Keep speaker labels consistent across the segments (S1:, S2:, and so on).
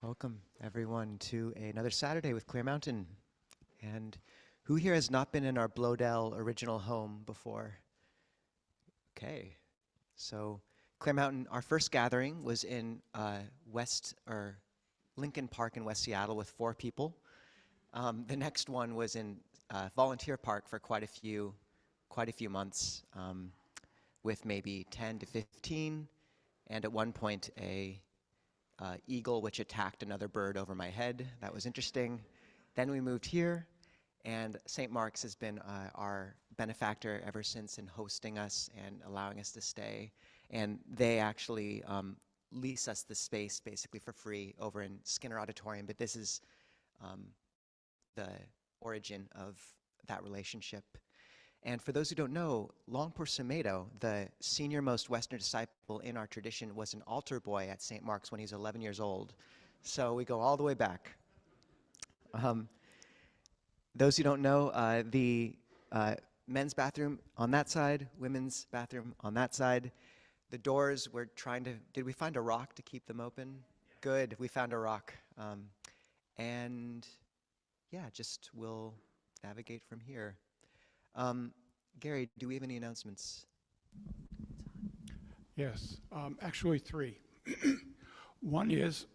S1: Welcome, everyone, to another Saturday with Clear Mountain. And who here has not been in our Blodell original home before? Okay, so Clear Mountain, our first gathering was in Lincoln Park in West Seattle with 4 people. The next one was in Volunteer Park for quite a few months, with maybe 10 to 15, and at one point a eagle which attacked another bird over my head. That was interesting. Then we moved here, and St. Mark's has been our benefactor ever since in hosting us and allowing us to stay. And they actually lease us the space basically for free over in Skinner Auditorium, but this is the origin of that relationship. And for those who don't know, Longpur Sumedho, the senior-most Western disciple in our tradition, was an altar boy at St. Mark's when he was 11 years old. So we go all the way back. Those who don't know, the men's bathroom on that side, women's bathroom on that side. The doors, we're trying to, did we find a rock to keep them open? Yeah. Good, we found a rock. And yeah, just we'll navigate from here. Gary, do we have any announcements?
S2: Yes, actually 3. One is,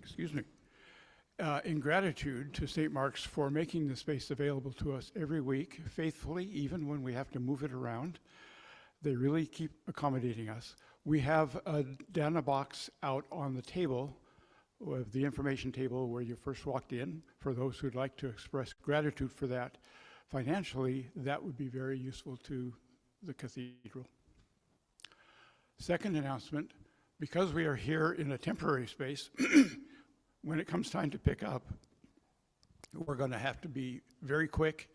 S2: excuse me, in gratitude to St. Mark's for making the space available to us every week, faithfully, even when we have to move it around. They really keep accommodating us. We have a Dhamma box out on the table, with the information table where you first walked in. For those who'd like to express gratitude for that, financially, that would be very useful to the cathedral. Second announcement, because we are here in a temporary space, when it comes time to pick up, we're going to have to be very quick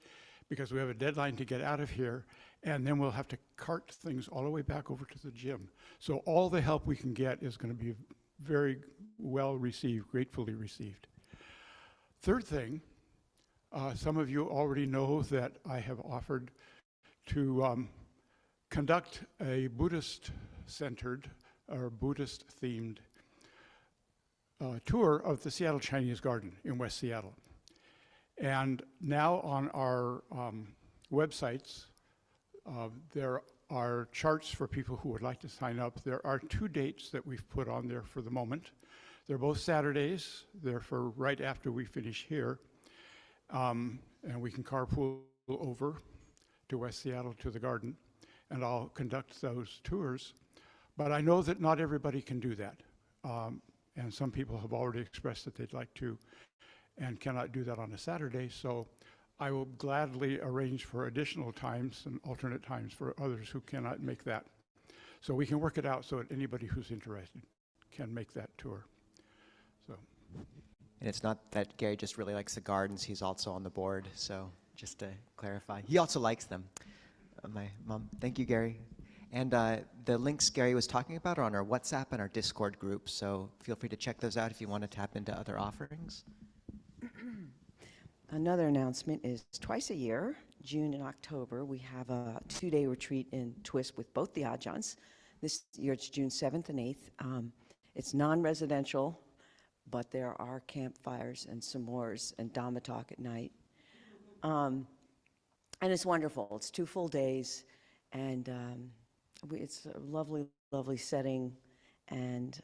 S2: because we have a deadline to get out of here, and then we'll have to cart things all the way back over to the gym. So all the help we can get is going to be very well received, gratefully received. Third thing, some of you already know that I have offered to conduct a Buddhist-centered or Buddhist-themed tour of the Seattle Chinese Garden in West Seattle. And now on our websites, there are charts for people who would like to sign up. There are 2 dates that we've put on there for the moment. They're both Saturdays. They're for right after we finish here. And we can carpool over to West Seattle to the garden, and I'll conduct those tours. But I know that not everybody can do that. And some people have already expressed that they'd like to and cannot do that on a Saturday. So I will gladly arrange for additional times and alternate times for others who cannot make that. So we can work it out so that anybody who's interested can make that tour. So.
S1: And it's not that Gary just really likes the gardens, he's also on the board, so just to clarify. He also likes them. My mom, thank you, Gary. And the links Gary was talking about are on our WhatsApp and our Discord group, so feel free to check those out if you want to tap into other offerings.
S3: Another announcement is twice a year, June and October, we have a 2-day retreat in Twist with both the Ajahns. This year it's June 7th and 8th. It's non-residential, but there are campfires and s'mores and Dhamma talk at night. And it's wonderful. It's 2 full days, and it's a lovely, lovely setting, and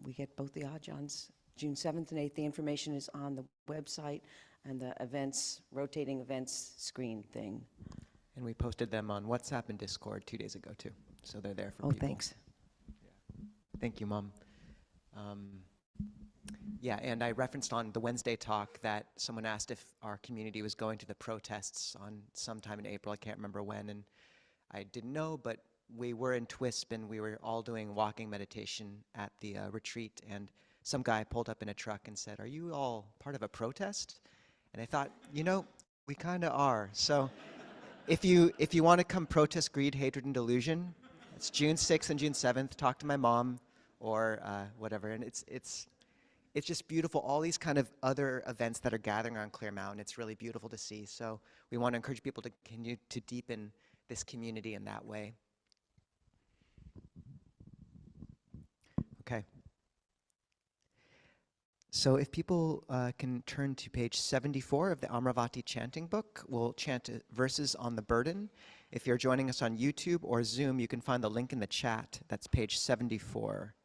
S3: we get both the Ajahns June 7th and 8th. The information is on the website and the events, rotating events screen thing.
S1: And we posted them on WhatsApp and Discord 2 days ago, too, so they're there for people.
S3: Oh, thanks.
S1: Yeah. Thank you, Mom. Yeah, and I referenced on the Wednesday talk that someone asked if our community was going to the protests on sometime in April. I can't remember when, and I didn't know, but we were in Twisp, and we were all doing walking meditation at the retreat, and some guy pulled up in a truck and said, "Are you all part of a protest?" And I thought, you know, we kind of are. So if you want to come protest greed, hatred, and delusion, it's June 6th and June 7th. Talk to my mom or whatever, and it's just beautiful, all these kind of other events that are gathering around Clear Mountain. It's really beautiful to see. So we want to encourage people to continue to deepen this community in that way. Okay. So if people can turn to page 74 of the Amravati chanting book, we'll chant verses on the burden. If you're joining us on YouTube or Zoom, you can find the link in the chat. That's page 74.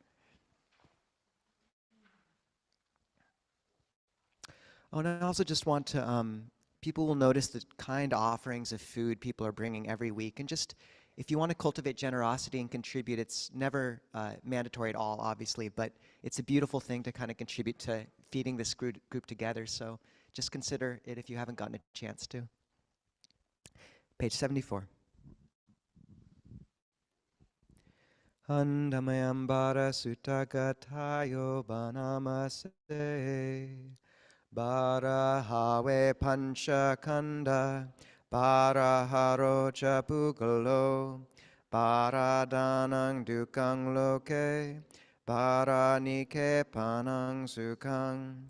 S1: Oh, and I also just want to, people will notice the kind offerings of food people are bringing every week. And just, if you want to cultivate generosity and contribute, it's never mandatory at all, obviously, but it's a beautiful thing to kind of contribute to feeding this group together. So just consider it if you haven't gotten a chance to. Page 74. Handamayambara sutagatayo banamase Barahawe Panchakanda Baraharo Chapugalo Baradanang Dukang Loke Baranike Panang Sukang.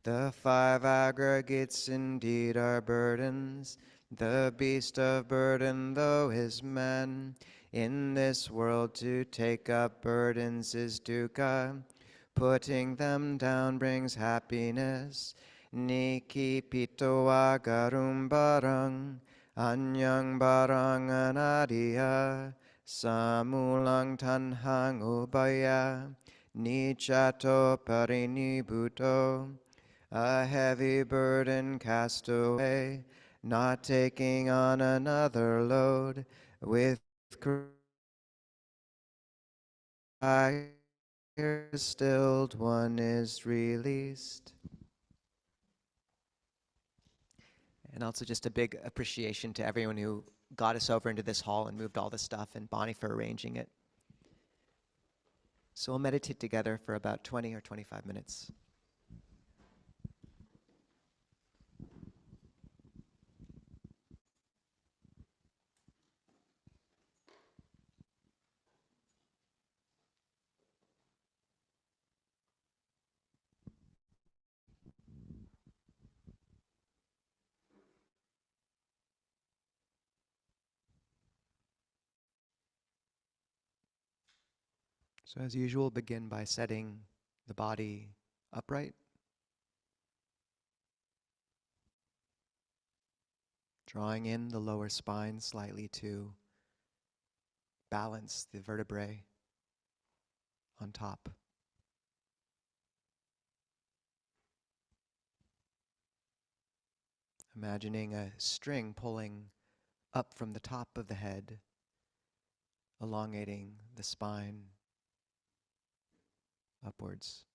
S1: The five aggregates indeed are burdens. The beast of burden, though his man, in this world to take up burdens is dukkha. Putting them down brings happiness. Niki pito agarum barang, anyang barang anadiya, samulang tanhang ubaya, nichato parinibuto. A heavy burden cast away, not taking on another load, with cry stilled one is released. And also just a big appreciation to everyone who got us over into this hall and moved all this stuff, and Bonnie for arranging it. So we'll meditate together for about 20 or 25 minutes. So as usual, begin by setting the body upright. Drawing in the lower spine slightly to balance the vertebrae on top. Imagining a string pulling up from the top of the head, elongating the spine upwards.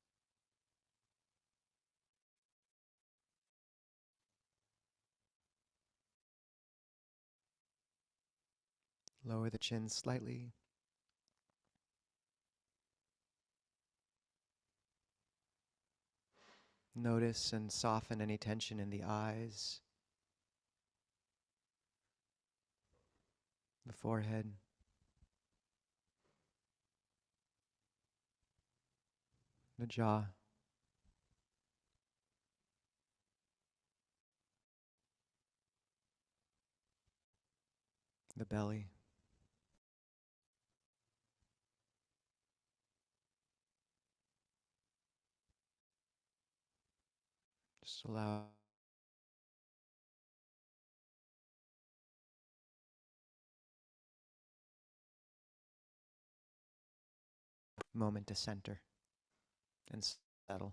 S1: Lower the chin slightly. Notice and soften any tension in the eyes, the forehead, the jaw, the belly. Just allow a moment to center and settle.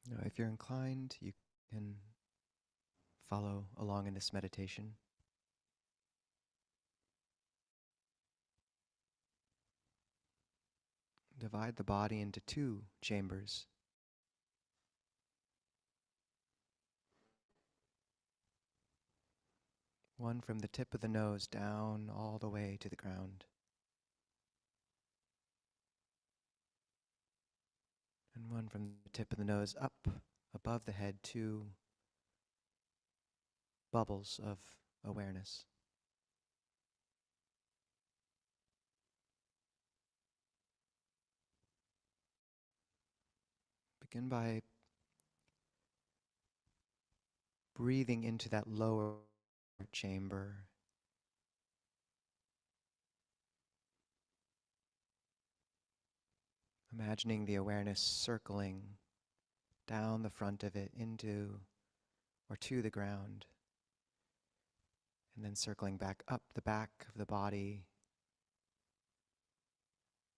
S1: Now, if you're inclined, you can follow along in this meditation. Divide the body into two chambers. One from the tip of the nose down all the way to the ground. And one from the tip of the nose up above the head, two bubbles of awareness. Begin by breathing into that lower chamber. Imagining the awareness circling down the front of it into or to the ground, and then circling back up the back of the body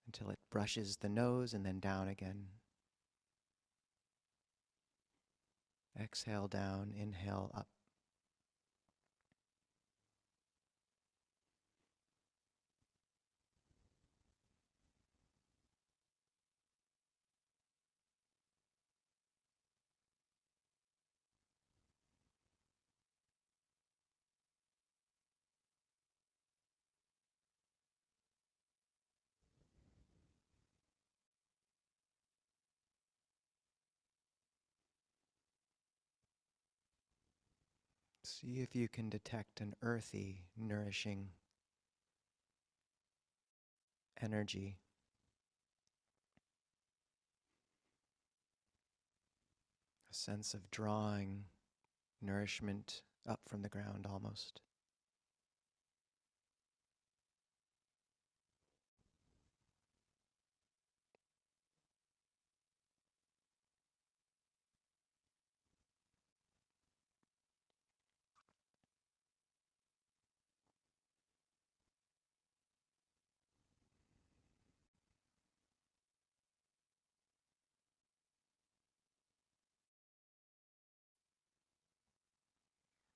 S1: until it brushes the nose and then down again. Exhale down, inhale up. See if you can detect an earthy, nourishing energy. A sense of drawing nourishment up from the ground almost.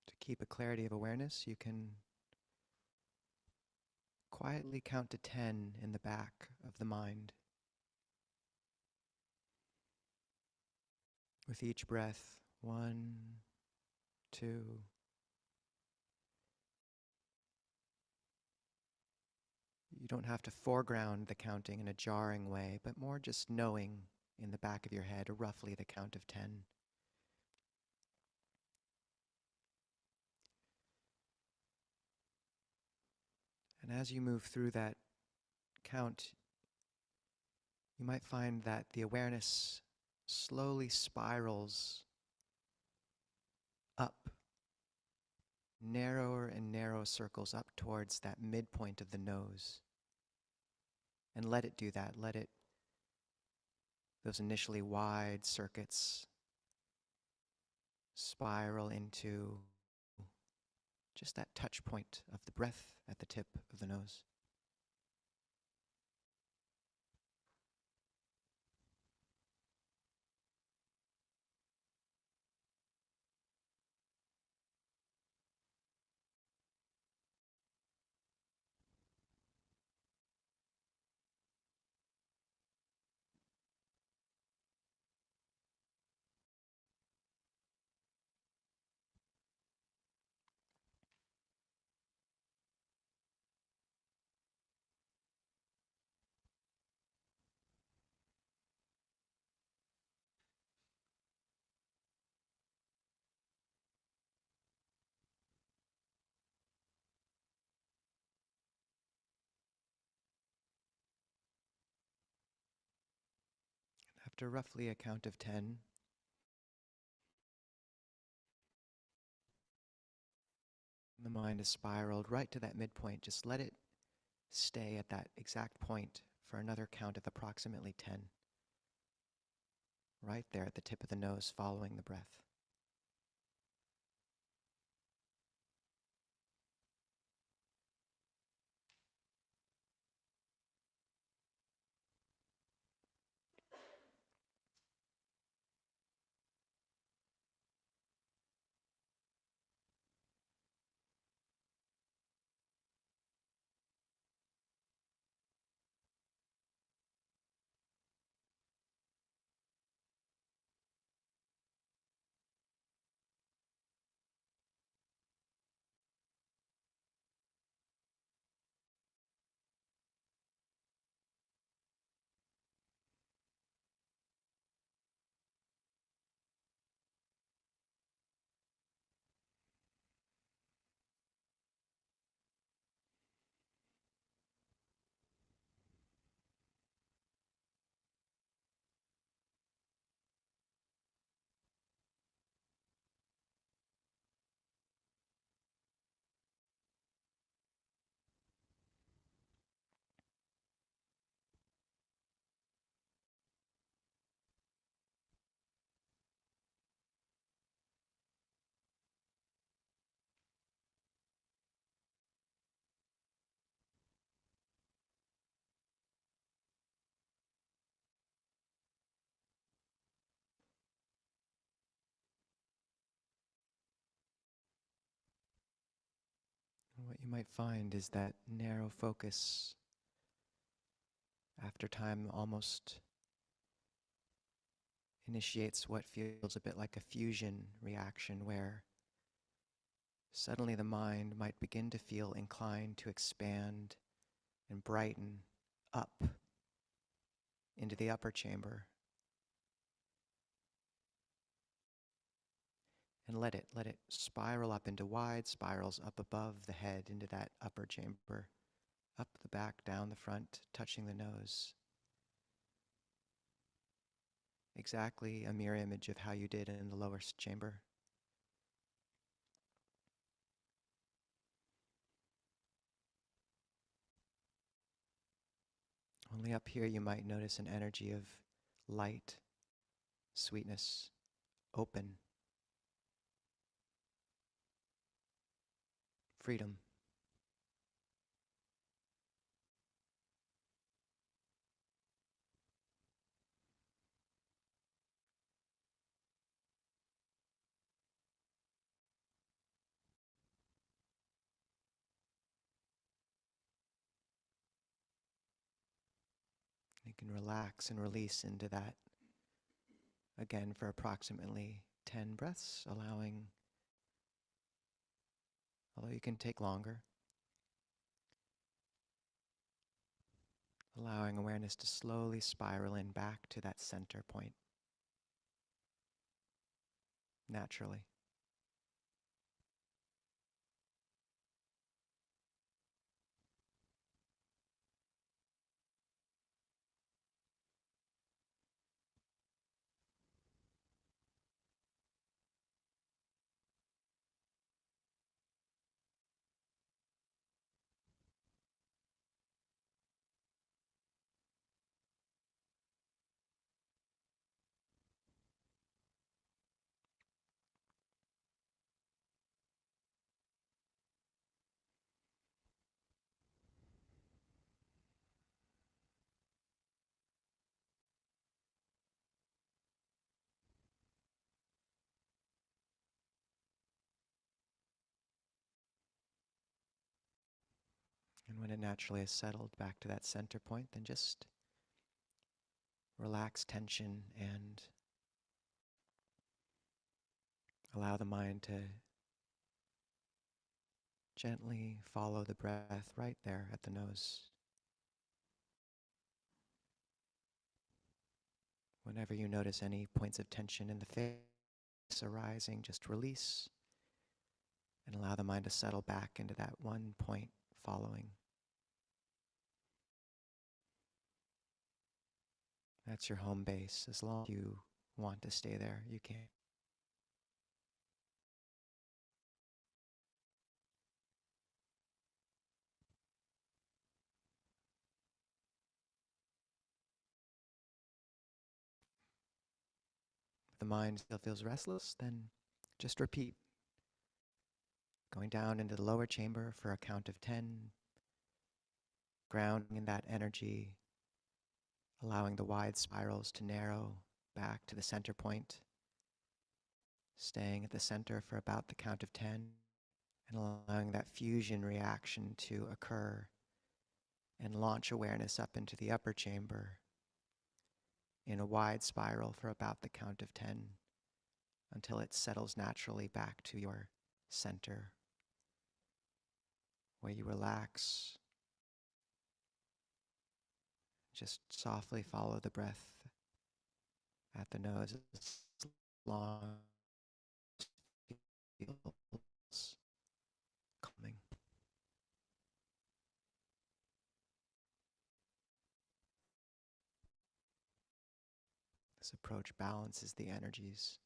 S1: To keep a clarity of awareness, you can quietly count to 10 in the back of the mind. With each breath, 1, 2. You don't have to foreground the counting in a jarring way, but more just knowing in the back of your head roughly the count of 10. And as you move through that count, you might find that the awareness slowly spirals up, narrower and narrower circles up towards that midpoint of the nose. And let it do that. Let it, those initially wide circuits, spiral into just that touch point of the breath at the tip of the nose. After roughly a count of 10, the mind is spiraled right to that midpoint. Just let it stay at that exact point for another count of approximately 10. Right there at the tip of the nose, following the breath. you might find is that narrow focus after time almost initiates what feels a bit like a fusion reaction where suddenly the mind might begin to feel inclined to expand and brighten up into the upper chamber. And let it spiral up into wide spirals up above the head into that upper chamber, up the back, down the front, touching the nose. Exactly a mirror image of how you did in the lower chamber. Only up here you might notice an energy of light, sweetness, open, freedom. You can relax and release into that again for approximately 10 breaths, although you can take longer, allowing awareness to slowly spiral in back to that center point, naturally. And when it naturally is settled back to that center point, then just relax tension and allow the mind to gently follow the breath right there at the nose. Whenever you notice any points of tension in the face arising, just release and allow the mind to settle back into that one point following. That's your home base. As long as you want to stay there, you can. If the mind still feels restless, then just repeat. Going down into the lower chamber for a count of 10, grounding in that energy, allowing the wide spirals to narrow back to the center point, staying at the center for about the count of 10, and allowing that fusion reaction to occur and launch awareness up into the upper chamber in a wide spiral for about the count of 10 until it settles naturally back to your center, where you relax. Just softly follow the breath at the nose as long as it feels calming. This approach balances the energies.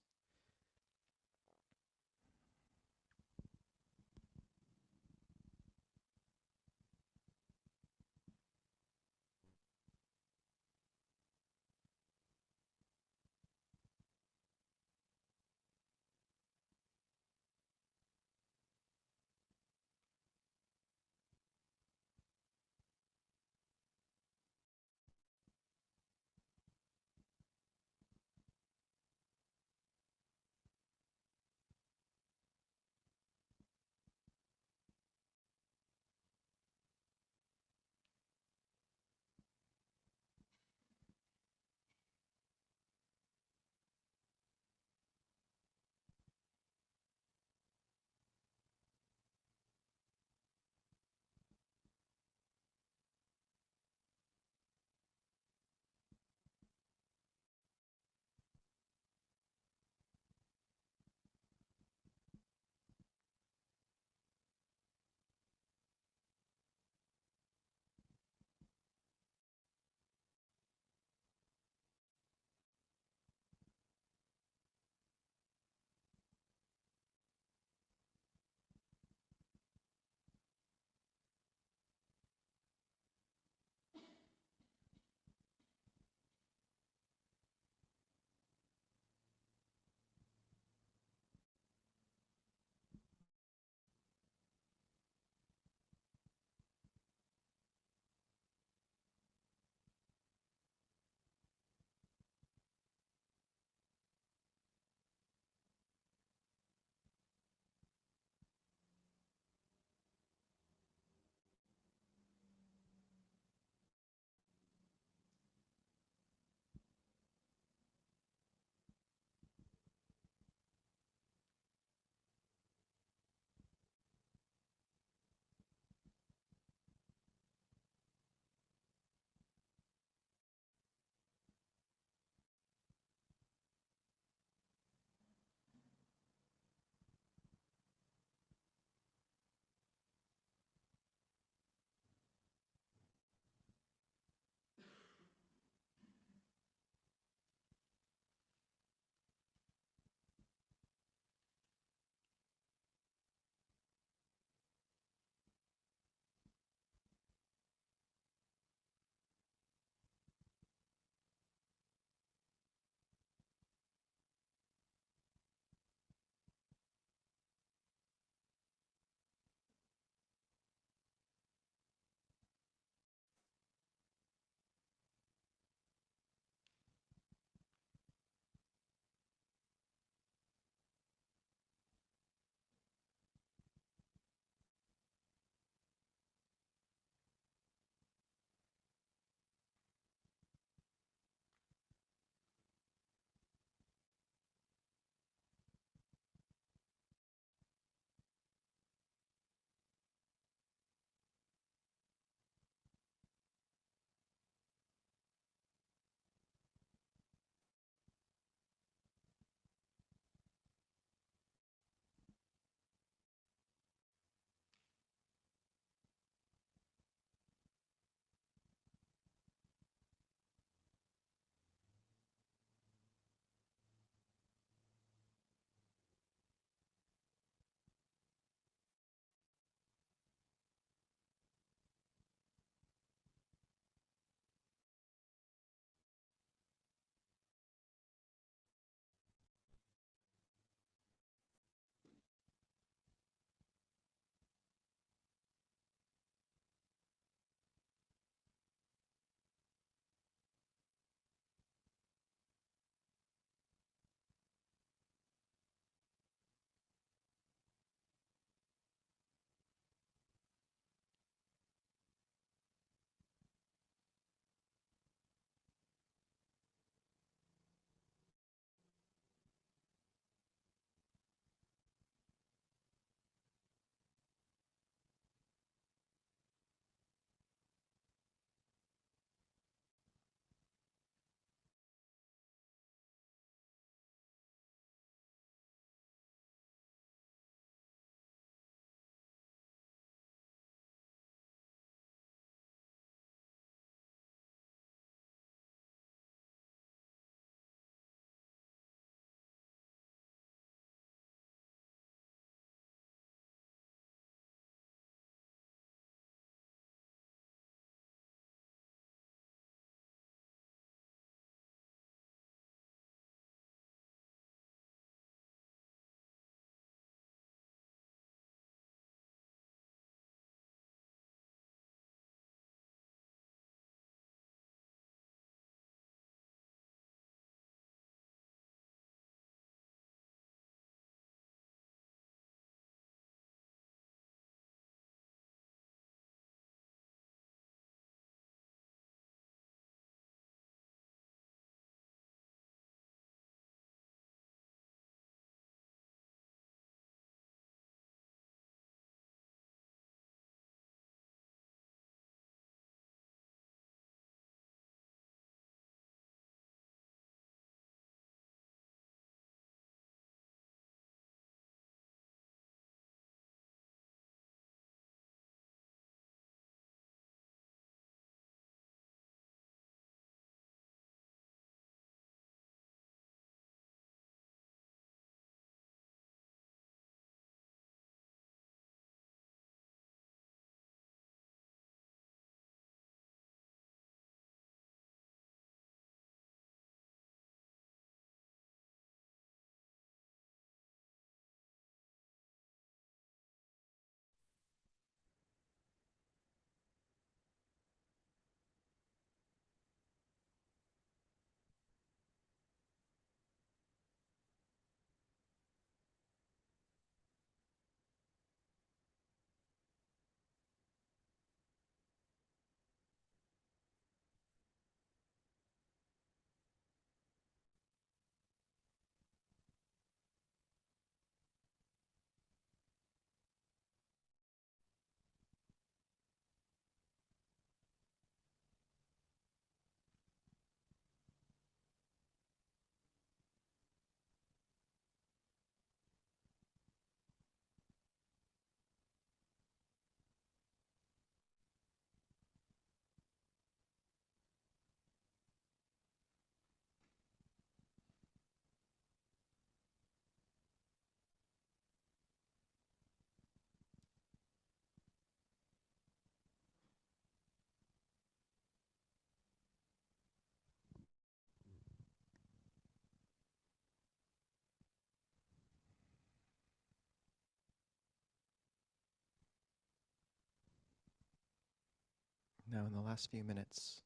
S1: Now, in the last few minutes,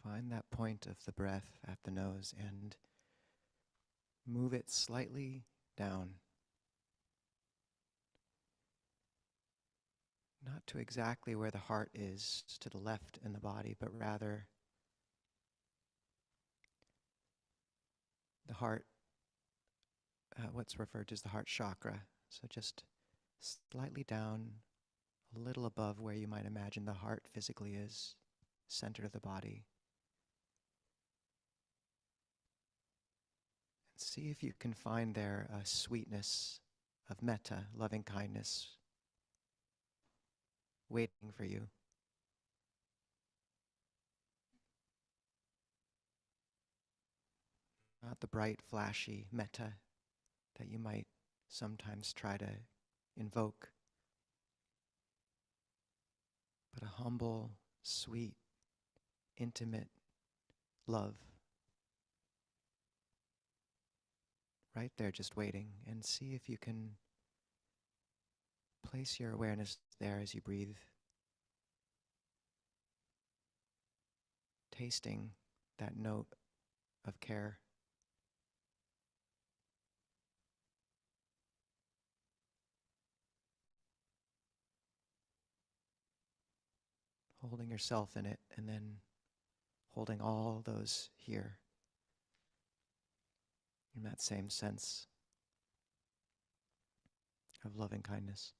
S1: find that point of the breath at the nose and move it slightly down. Not to exactly where the heart is to the left in the body, but rather the heart, what's referred to as the heart chakra. So just slightly down, a little above where you might imagine the heart physically is, center of the body. And see if you can find there a sweetness of metta, loving kindness, waiting for you. Not the bright, flashy metta that you might sometimes try to invoke, but a humble, sweet, intimate love. Right there, just waiting, and see if you can place your awareness there as you breathe, tasting that note of care. Holding yourself in it, and then holding all those here in that same sense of loving kindness.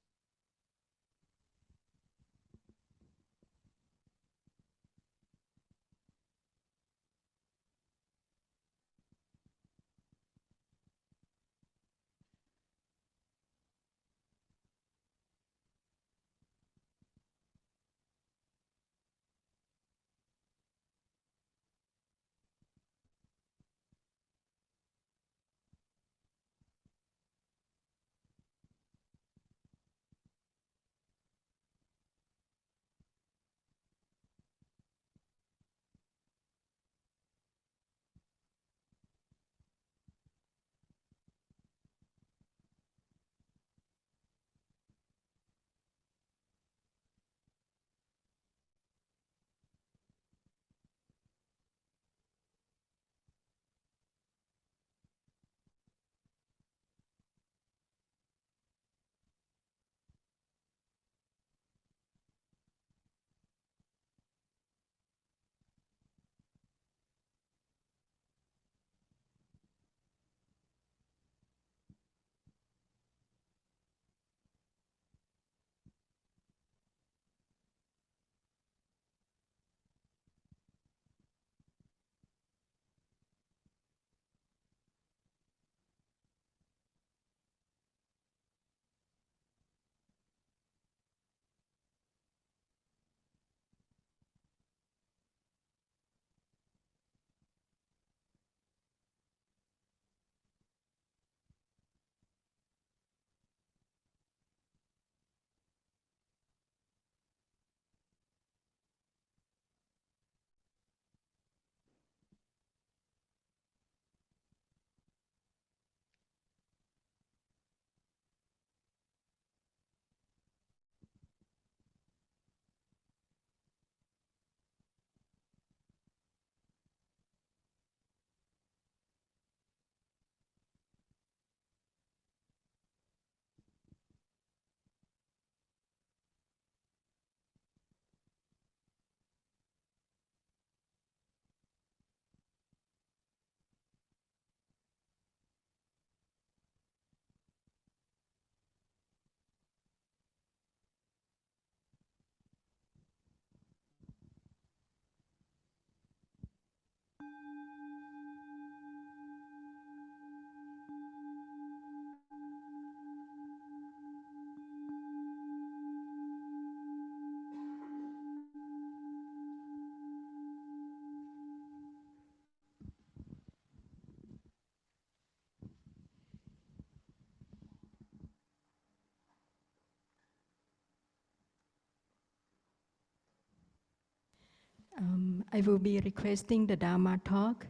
S4: I will be requesting the Dhamma talk.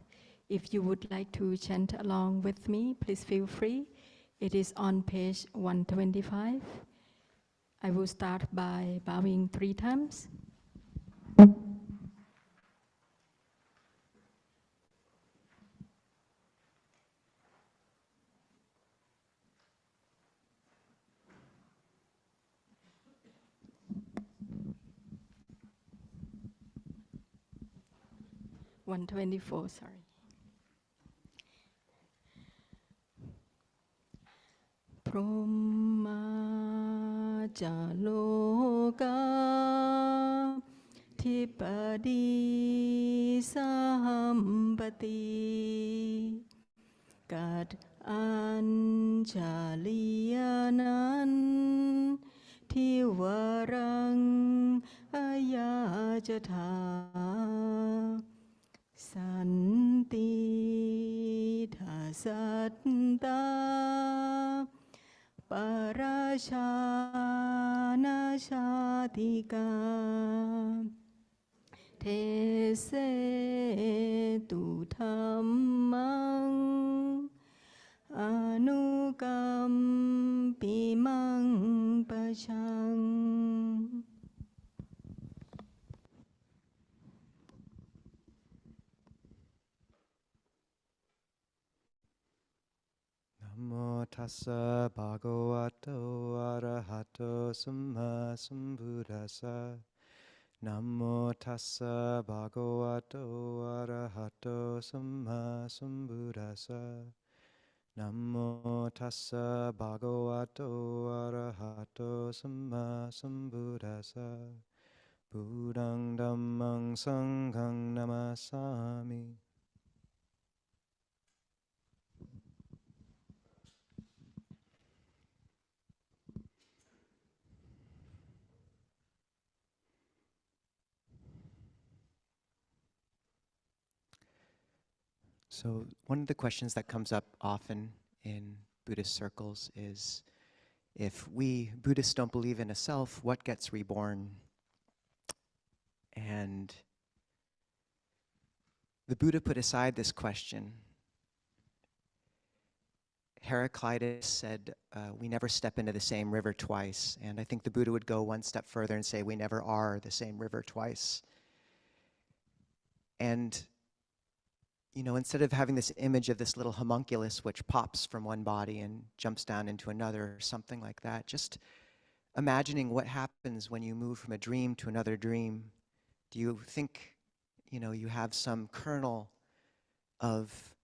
S4: If you would like to chant along with me, please feel free. It is on page 125. I will start by bowing 3 times. One 24, sorry. Brahma Jaloka Thipadi Sahambati Gad Anjaliyanan Tiwarang Ayajatha Santi Dhasatta Parashana Shatika Tese Tu Dhammang Anukam Pimang Pachang.
S1: Namo tassa bhagavato arahato samma sambuddhassa. Namo tassa bhagavato arahato samma sambuddhassa. Namo tassa bhagavato arahato samma sambuddhassa. Buddhang dhammang sanghang namasami. So one of the questions that comes up often in Buddhist circles is, if we Buddhists don't believe in a self, what gets reborn? And the Buddha put aside this question. Heraclitus said, we never step into the same river twice. And I think the Buddha would go one step further and say, we never are the same river twice. And you know, instead of having this image of this little homunculus which pops from one body and jumps down into another, or something like that, just imagining what happens when you move from a dream to another dream. Do you think, you know, you have some kernel of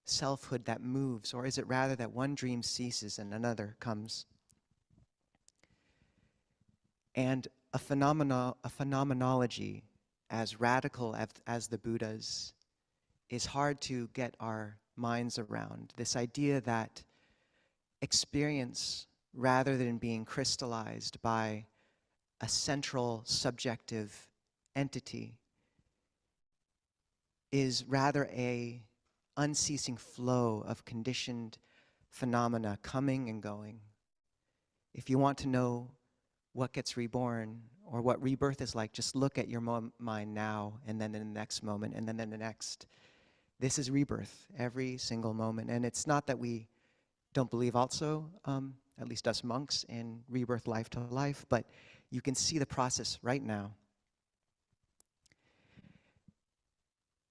S1: selfhood that moves, or is it rather that one dream ceases and another comes? And a phenomenology as radical as the Buddha's is hard to get our minds around. This idea that experience, rather than being crystallized by a central subjective entity, is rather a unceasing flow of conditioned phenomena coming and going. If you want to know what gets reborn or what rebirth is like, just look at your mind now, and then in the next moment, and then in the next. This is rebirth every single moment. And it's not that we don't believe also, at least us monks, in rebirth life to life, but you can see the process right now.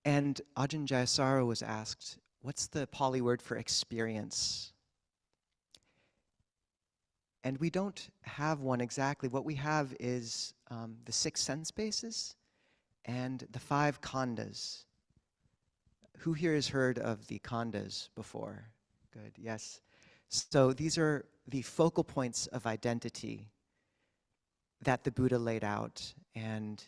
S1: And Ajahn Jayasara was asked, what's the Pali word for experience? And we don't have one exactly. What we have is the 6 sense bases and the 5 khandhas. Who here has heard of the khandhas before? Good, yes. So these are the focal points of identity that the Buddha laid out, and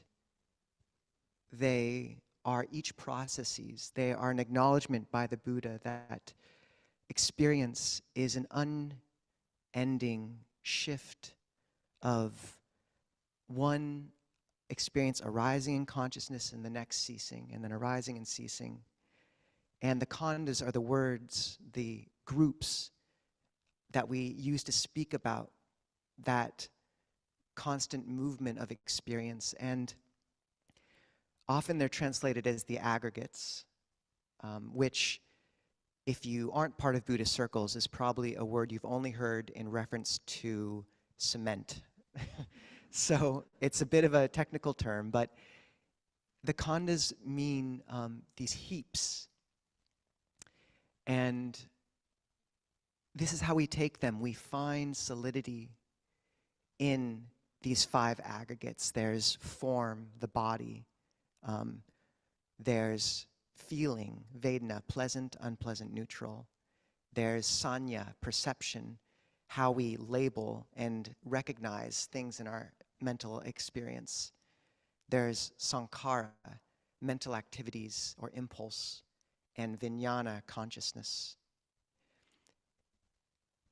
S1: they are each processes. They are an acknowledgement by the Buddha that experience is an unending shift of one experience arising in consciousness and the next ceasing, and then arising and ceasing. And the khandhas are the words, the groups that we use to speak about that constant movement of experience. And often they're translated as the aggregates, which if you aren't part of Buddhist circles, is probably a word you've only heard in reference to cement. So it's a bit of a technical term, but the khandhas mean these heaps. And this is how we take them. We find solidity in these 5 aggregates. There's form, the body. There's feeling, Vedana, pleasant, unpleasant, neutral. There's sanya, perception, how we label and recognize things in our mental experience. There's sankhara, mental activities or impulse, and vijnana, consciousness.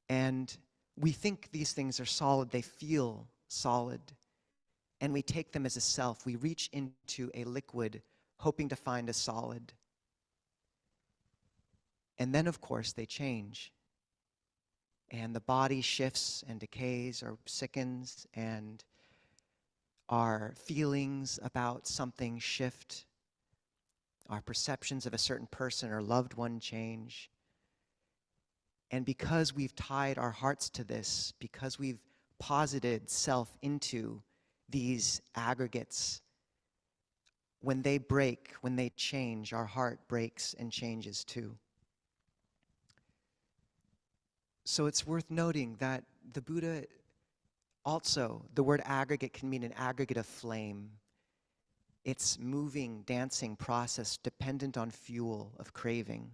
S1: And we think these things are solid, they feel solid, and we take them as a self. We reach into a liquid hoping to find a solid. And then, of course, they change. And the body shifts and decays or sickens, and our feelings about something shift. Our perceptions of a certain person or loved one change. And because we've tied our hearts to this, because we've posited self into these aggregates, when they break, when they change, our heart breaks and changes too. So it's worth noting that the Buddha also, the word aggregate can mean an aggregate of flame. It's moving, dancing process dependent on fuel of craving.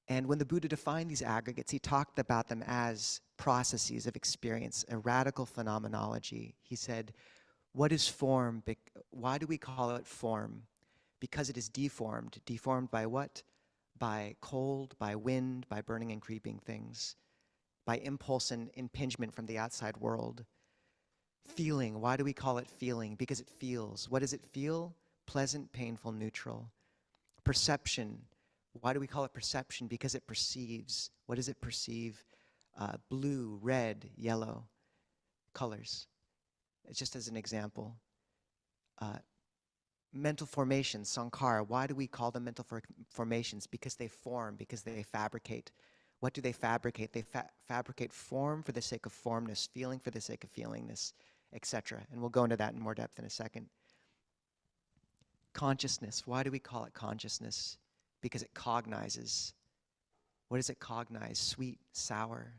S1: And when the Buddha defined these aggregates, he talked about them as processes of experience, a radical phenomenology. He said, what is form? Why do we call it form? Because it is deformed. Deformed by what? By cold, by wind, by burning and creeping things, by impulse and impingement from the outside world. Feeling, why do we call it feeling? Because it feels. What does it feel? Pleasant, painful, neutral. Perception, why do we call it perception? Because it perceives. What does it perceive? Blue, red, yellow colors. Just as an example. Mental formations, sankhara, why do we call them mental formations? Because they form, because they fabricate. What do they fabricate? They fabricate form for the sake of formness, feeling for the sake of feelingness, etc. And we'll go into that in more depth in a second. Consciousness, why do we call it consciousness? Because it cognizes. What does it cognize? Sweet, sour,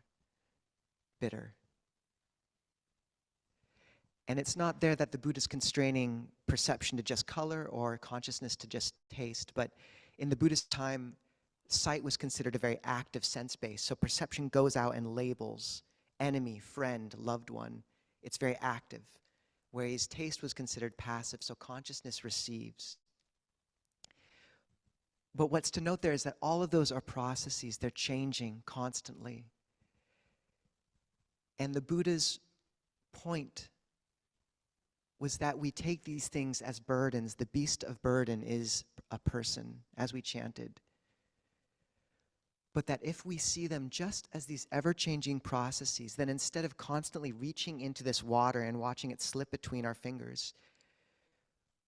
S1: bitter. And it's not there that the Buddha's constraining perception to just color or consciousness to just taste, but in the Buddhist time, sight was considered a very active sense base. So perception goes out and labels enemy, friend, loved one. It's very active. Whereas taste was considered passive, so consciousness receives. But what's to note there is that all of those are processes. They're changing constantly. And the Buddha's point was that we take these things as burdens. The beast of burden is a person, as we chanted. But that if we see them just as these ever-changing processes, then instead of constantly reaching into this water and watching it slip between our fingers,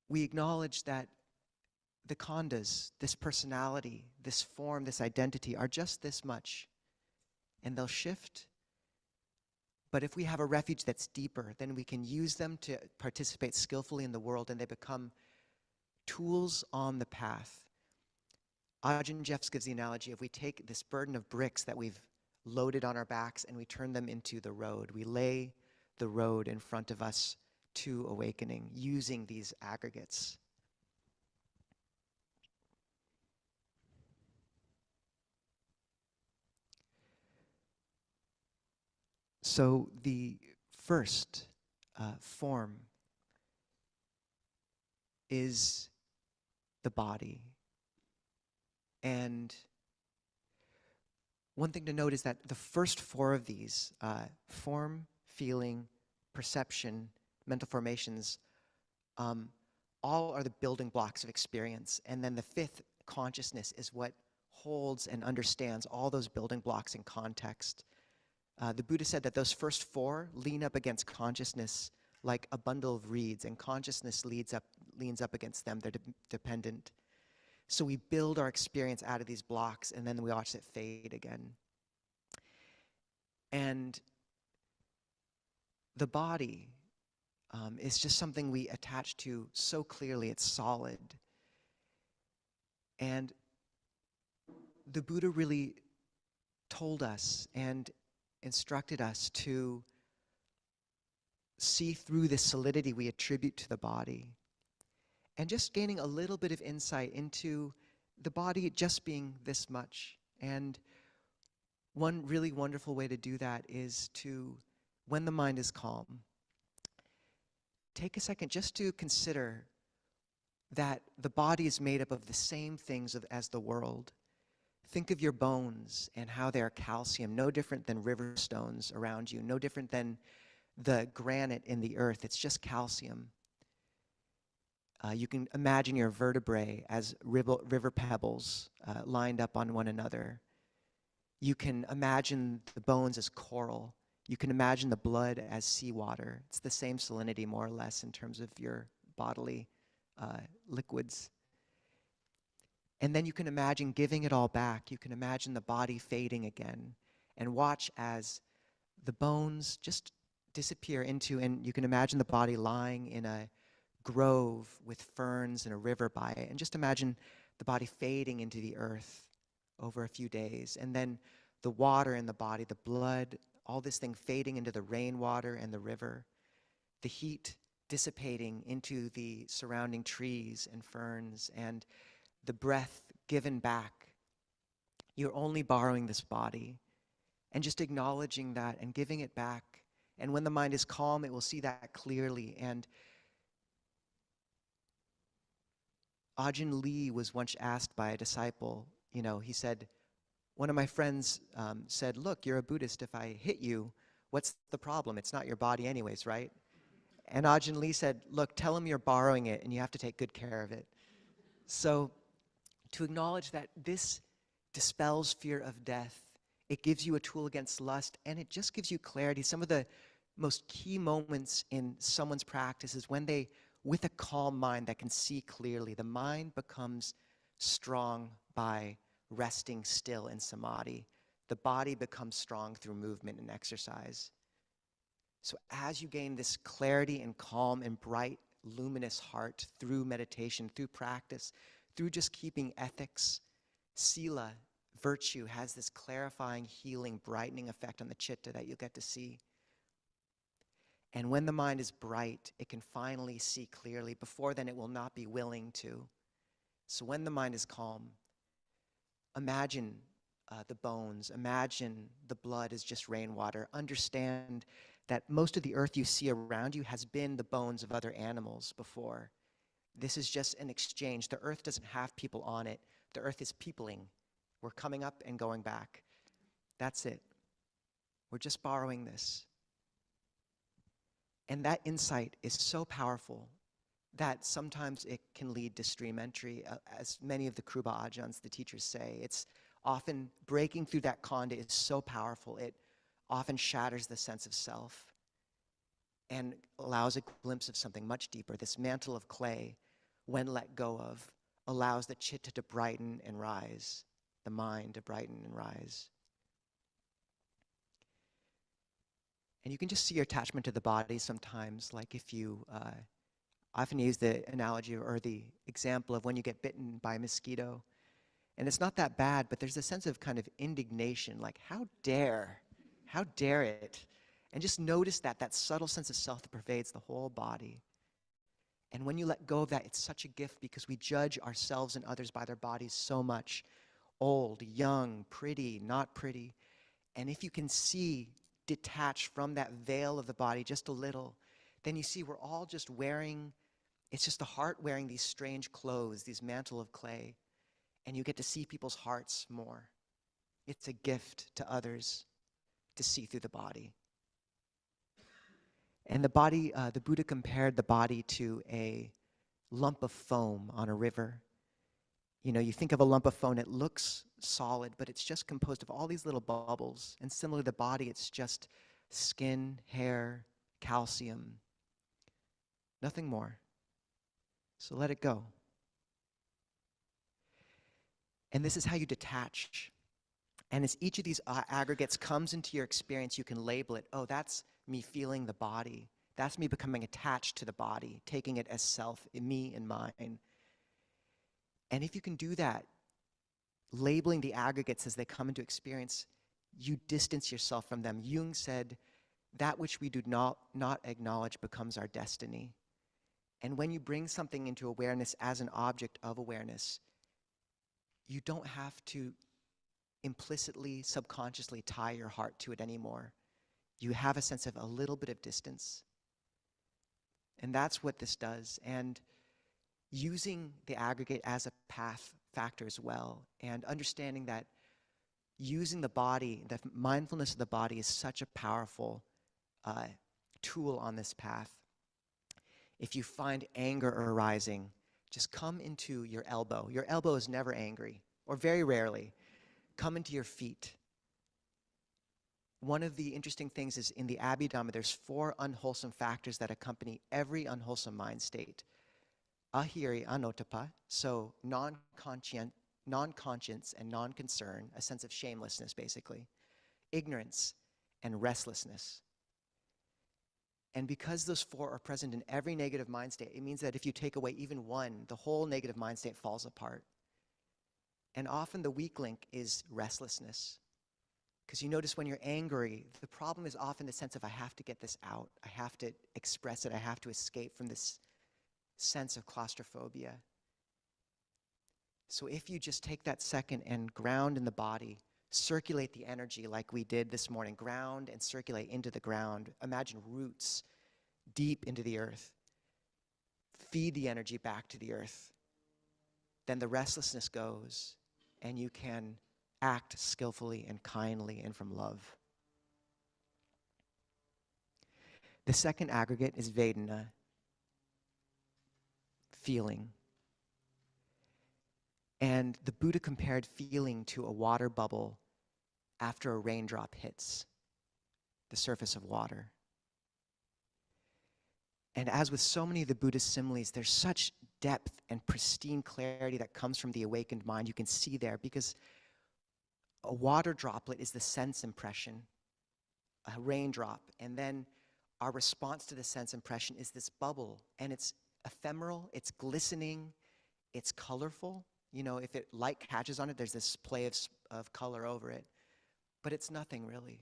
S1: we acknowledge that the khandhas, this personality, this form, this identity, are just this much. And they'll shift. But if we have a refuge that's deeper, then we can use them to participate skillfully in the world, and they become tools on the path. Ajahn Jeffs gives the analogy of we take this burden of bricks that we've loaded on our backs and we turn them into the road. We lay the road in front of us to awakening using these aggregates. So the first form is the body. And one thing to note is that the first 4 of these, form, feeling, perception, mental formations, all are the building blocks of experience. And then the 5th, consciousness, is what holds and understands all those building blocks in context. The Buddha said that those first 4 lean up against consciousness like a bundle of reeds, and consciousness leans up against them. They're dependent. So we build our experience out of these blocks, and then we watch it fade again. And the body is just something we attach to so clearly. It's solid. And the Buddha really told us and instructed us to see through the solidity we attribute to the body, and just gaining a little bit of insight into the body just being this much. And one really wonderful way to do that is to, when the mind is calm, take a second just to consider that the body is made up of the same things as the world. Think of your bones and how they are calcium, no different than river stones around you, no different than the granite in the earth. It's just calcium. You can imagine your vertebrae as river pebbles lined up on one another. You can imagine the bones as coral. You can imagine the blood as seawater. It's the same salinity, more or less, in terms of your bodily liquids. And then you can imagine giving it all back. You can imagine the body fading again, and watch as the bones just disappear into, and you can imagine the body lying in a grove with ferns and a river by it, and just imagine the body fading into the earth over a few days, and then the water in the body, the blood, all this thing fading into the rainwater and the river, the heat dissipating into the surrounding trees and ferns, and the breath given back. You're only borrowing this body, and just acknowledging that and giving it back. And when the mind is calm, it will see that clearly. And Ajahn Lee was once asked by a disciple, he said, one of my friends said, look, you're a Buddhist. If I hit you, what's the problem? It's not your body anyways, right? And Ajahn Lee said, look, tell him you're borrowing it and you have to take good care of it. So to acknowledge that this dispels fear of death, it gives you a tool against lust, and it just gives you clarity. Some of the most key moments in someone's practice is when they, with a calm mind that can see clearly, the mind becomes strong by resting still in samadhi. The body becomes strong through movement and exercise. So as you gain this clarity and calm and bright, luminous heart through meditation, through practice, through just keeping ethics, sila, virtue, has this clarifying, healing, brightening effect on the chitta that you'll get to see. And when the mind is bright, it can finally see clearly. Before then, it will not be willing to. So when the mind is calm, imagine the bones, imagine the blood is just rainwater. Understand that most of the earth you see around you has been the bones of other animals before. This is just an exchange. The earth doesn't have people on it. The earth is peopling. We're coming up and going back. That's it. We're just borrowing this. And that insight is so powerful that sometimes it can lead to stream entry. As many of the Kruba Ajahns, the teachers say, it's often breaking through that conduit is so powerful. It often shatters the sense of self and allows a glimpse of something much deeper. This mantle of clay, when let go of, allows the chitta to brighten and rise, the mind to brighten and rise. And you can just see your attachment to the body sometimes, like if you, often use the analogy or the example of when you get bitten by a mosquito. And it's not that bad, but there's a sense of kind of indignation, like how dare it? And just notice that subtle sense of self that pervades the whole body. And when you let go of that, it's such a gift because we judge ourselves and others by their bodies so much. Old, young, pretty, not pretty. And if you can see detached from that veil of the body just a little, then you see we're all just wearing, it's just the heart wearing these strange clothes, these mantle of clay. And you get to see people's hearts more. It's a gift to others to see through the body. And the body, the Buddha compared the body to a lump of foam on a river. You know, you think of a lump of foam, it looks solid, but it's just composed of all these little bubbles. And similarly, the body, it's just skin, hair, calcium, nothing more. So let it go. And this is how you detach. And as each of these aggregates comes into your experience, you can label it. Oh, that's me feeling the body. That's me becoming attached to the body, taking it as self, me and mine. And if you can do that, labeling the aggregates as they come into experience, you distance yourself from them. Jung said, that which we do not acknowledge becomes our destiny. And when you bring something into awareness as an object of awareness, you don't have to implicitly, subconsciously tie your heart to it anymore. You have a sense of a little bit of distance. And that's what this does. And using the aggregate as a path factor as well, and understanding that using the body, the mindfulness of the body is such a powerful tool on this path. If you find anger arising, just come into your elbow. Your elbow is never angry, or very rarely. Come into your feet. One of the interesting things is in the Abhidhamma, there's 4 unwholesome factors that accompany every unwholesome mind state. Ahiri anotapa, so non-conscience and non-concern, a sense of shamelessness basically. Ignorance and restlessness. And because those 4 are present in every negative mind state, it means that if you take away even one, the whole negative mind state falls apart. And often the weak link is restlessness. Because you notice when you're angry, the problem is often the sense of I have to get this out, I have to express it, I have to escape from this sense of claustrophobia. So if you just take that second and ground in the body, circulate the energy like we did this morning, ground and circulate into the ground. Imagine roots deep into the earth. Feed the energy back to the earth. Then the restlessness goes, and you can act skillfully and kindly and from love. The second aggregate is Vedana, feeling. And the Buddha compared feeling to a water bubble after a raindrop hits the surface of water. And as with so many of the Buddhist similes, there's such depth and pristine clarity that comes from the awakened mind. You can see there, because a water droplet is the sense impression, a raindrop, and then our response to the sense impression is this bubble, and it's ephemeral, it's glistening, it's colorful. You know, if light catches on it, there's this play of color over it. But it's nothing really.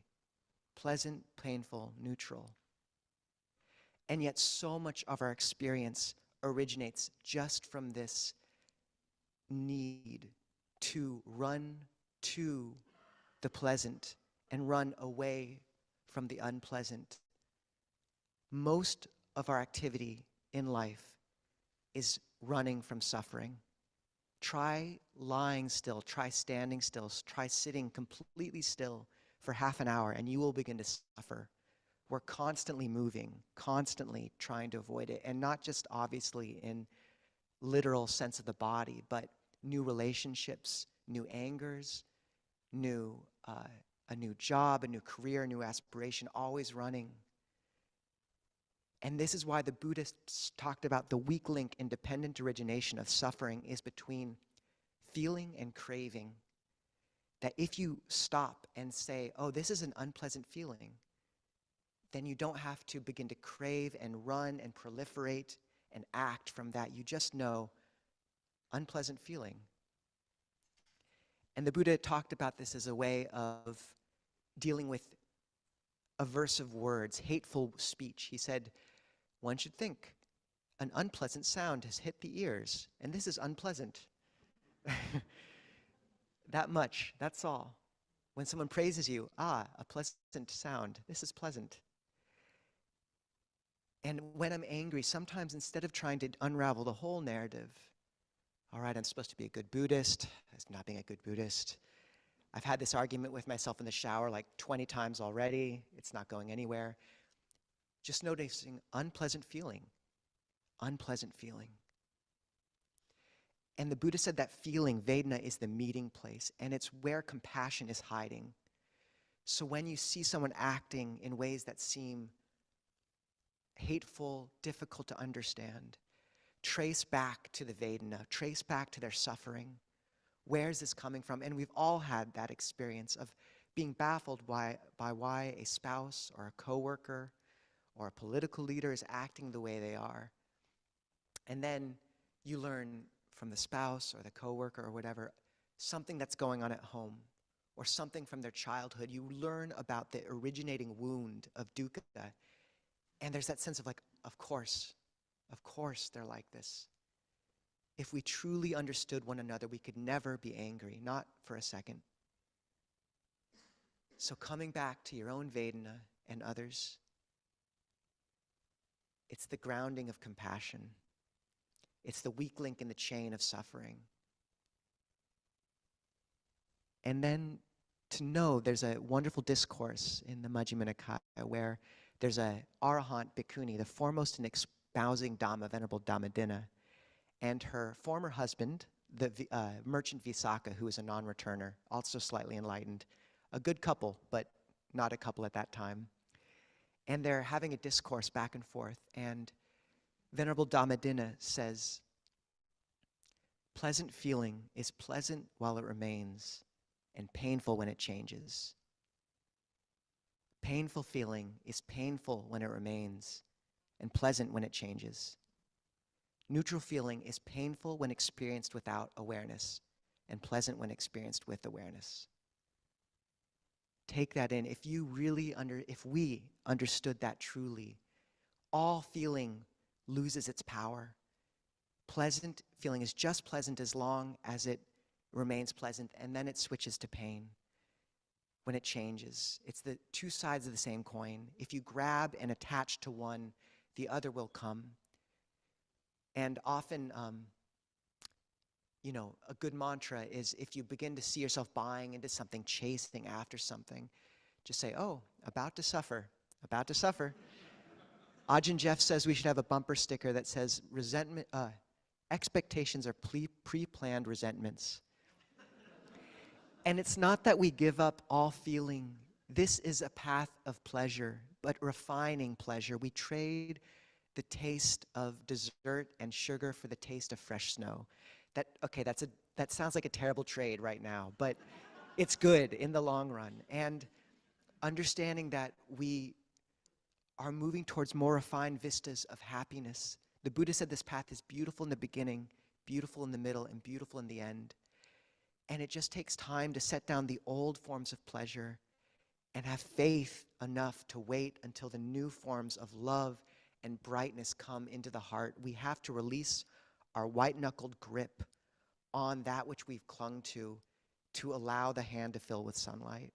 S1: Pleasant, painful, neutral. And yet so much of our experience originates just from this need to run to the pleasant and run away from the unpleasant. Most of our activity in life is running from suffering. Try lying still, try standing still, try sitting completely still for half an hour, and you will begin to suffer. We're constantly moving, constantly trying to avoid it, and not just obviously in literal sense of the body, but new relationships, new angers, a new job, a new career, a new aspiration, always running. And this is why the Buddhists talked about the weak link in dependent origination of suffering is between feeling and craving. That if you stop and say, oh, this is an unpleasant feeling, then you don't have to begin to crave and run and proliferate and act from that. You just know, unpleasant feeling. And the Buddha talked about this as a way of dealing with aversive words, hateful speech. He said, one should think, an unpleasant sound has hit the ears, and this is unpleasant. That much, that's all. When someone praises you, a pleasant sound, this is pleasant. And when I'm angry, sometimes instead of trying to unravel the whole narrative, all right, I'm supposed to be a good Buddhist, that's not being a good Buddhist. I've had this argument with myself in the shower like 20 times already, it's not going anywhere. Just noticing unpleasant feeling, unpleasant feeling. And the Buddha said that feeling, Vedana, is the meeting place, and it's where compassion is hiding. So when you see someone acting in ways that seem hateful, difficult to understand, trace back to the Vedana, trace back to their suffering. Where is this coming from? And we've all had that experience of being baffled by why a spouse or a coworker or a political leader is acting the way they are. And then you learn from the spouse or the coworker or whatever, something that's going on at home or something from their childhood. You learn about the originating wound of dukkha. And there's that sense of like, of course they're like this. If we truly understood one another, we could never be angry, not for a second. So coming back to your own Vedana and others, it's the grounding of compassion. It's the weak link in the chain of suffering. And then to know there's a wonderful discourse in the Majjhima Nikaya where there's a Arahant Bhikkhuni, the foremost in espousing Dhamma, Venerable Dhammadinna, and her former husband, the merchant Visakha, who is a non-returner, also slightly enlightened. A good couple, but not a couple at that time. And they're having a discourse back and forth, and Venerable Dhammadinna says, pleasant feeling is pleasant while it remains, and painful when it changes. Painful feeling is painful when it remains, and pleasant when it changes. Neutral feeling is painful when experienced without awareness, and pleasant when experienced with awareness. Take that in. If we understood that truly, all feeling loses its power. Pleasant feeling is just pleasant as long as it remains pleasant, and then it switches to pain when it changes. It's the two sides of the same coin. If you grab and attach to one, the other will come. And often, a good mantra is if you begin to see yourself buying into something, chasing after something, just say, oh, about to suffer, about to suffer. Ajahn Jeff says we should have a bumper sticker that says, expectations are pre-planned resentments. And it's not that we give up all feeling. This is a path of pleasure, but refining pleasure. We trade the taste of dessert and sugar for the taste of fresh snow. That sounds like a terrible trade right now, but it's good in the long run. And understanding that we are moving towards more refined vistas of happiness. The Buddha said this path is beautiful in the beginning, beautiful in the middle, and beautiful in the end. And it just takes time to set down the old forms of pleasure and have faith enough to wait until the new forms of love and brightness come into the heart. We have to release our white-knuckled grip on that which we've clung to allow the hand to fill with sunlight.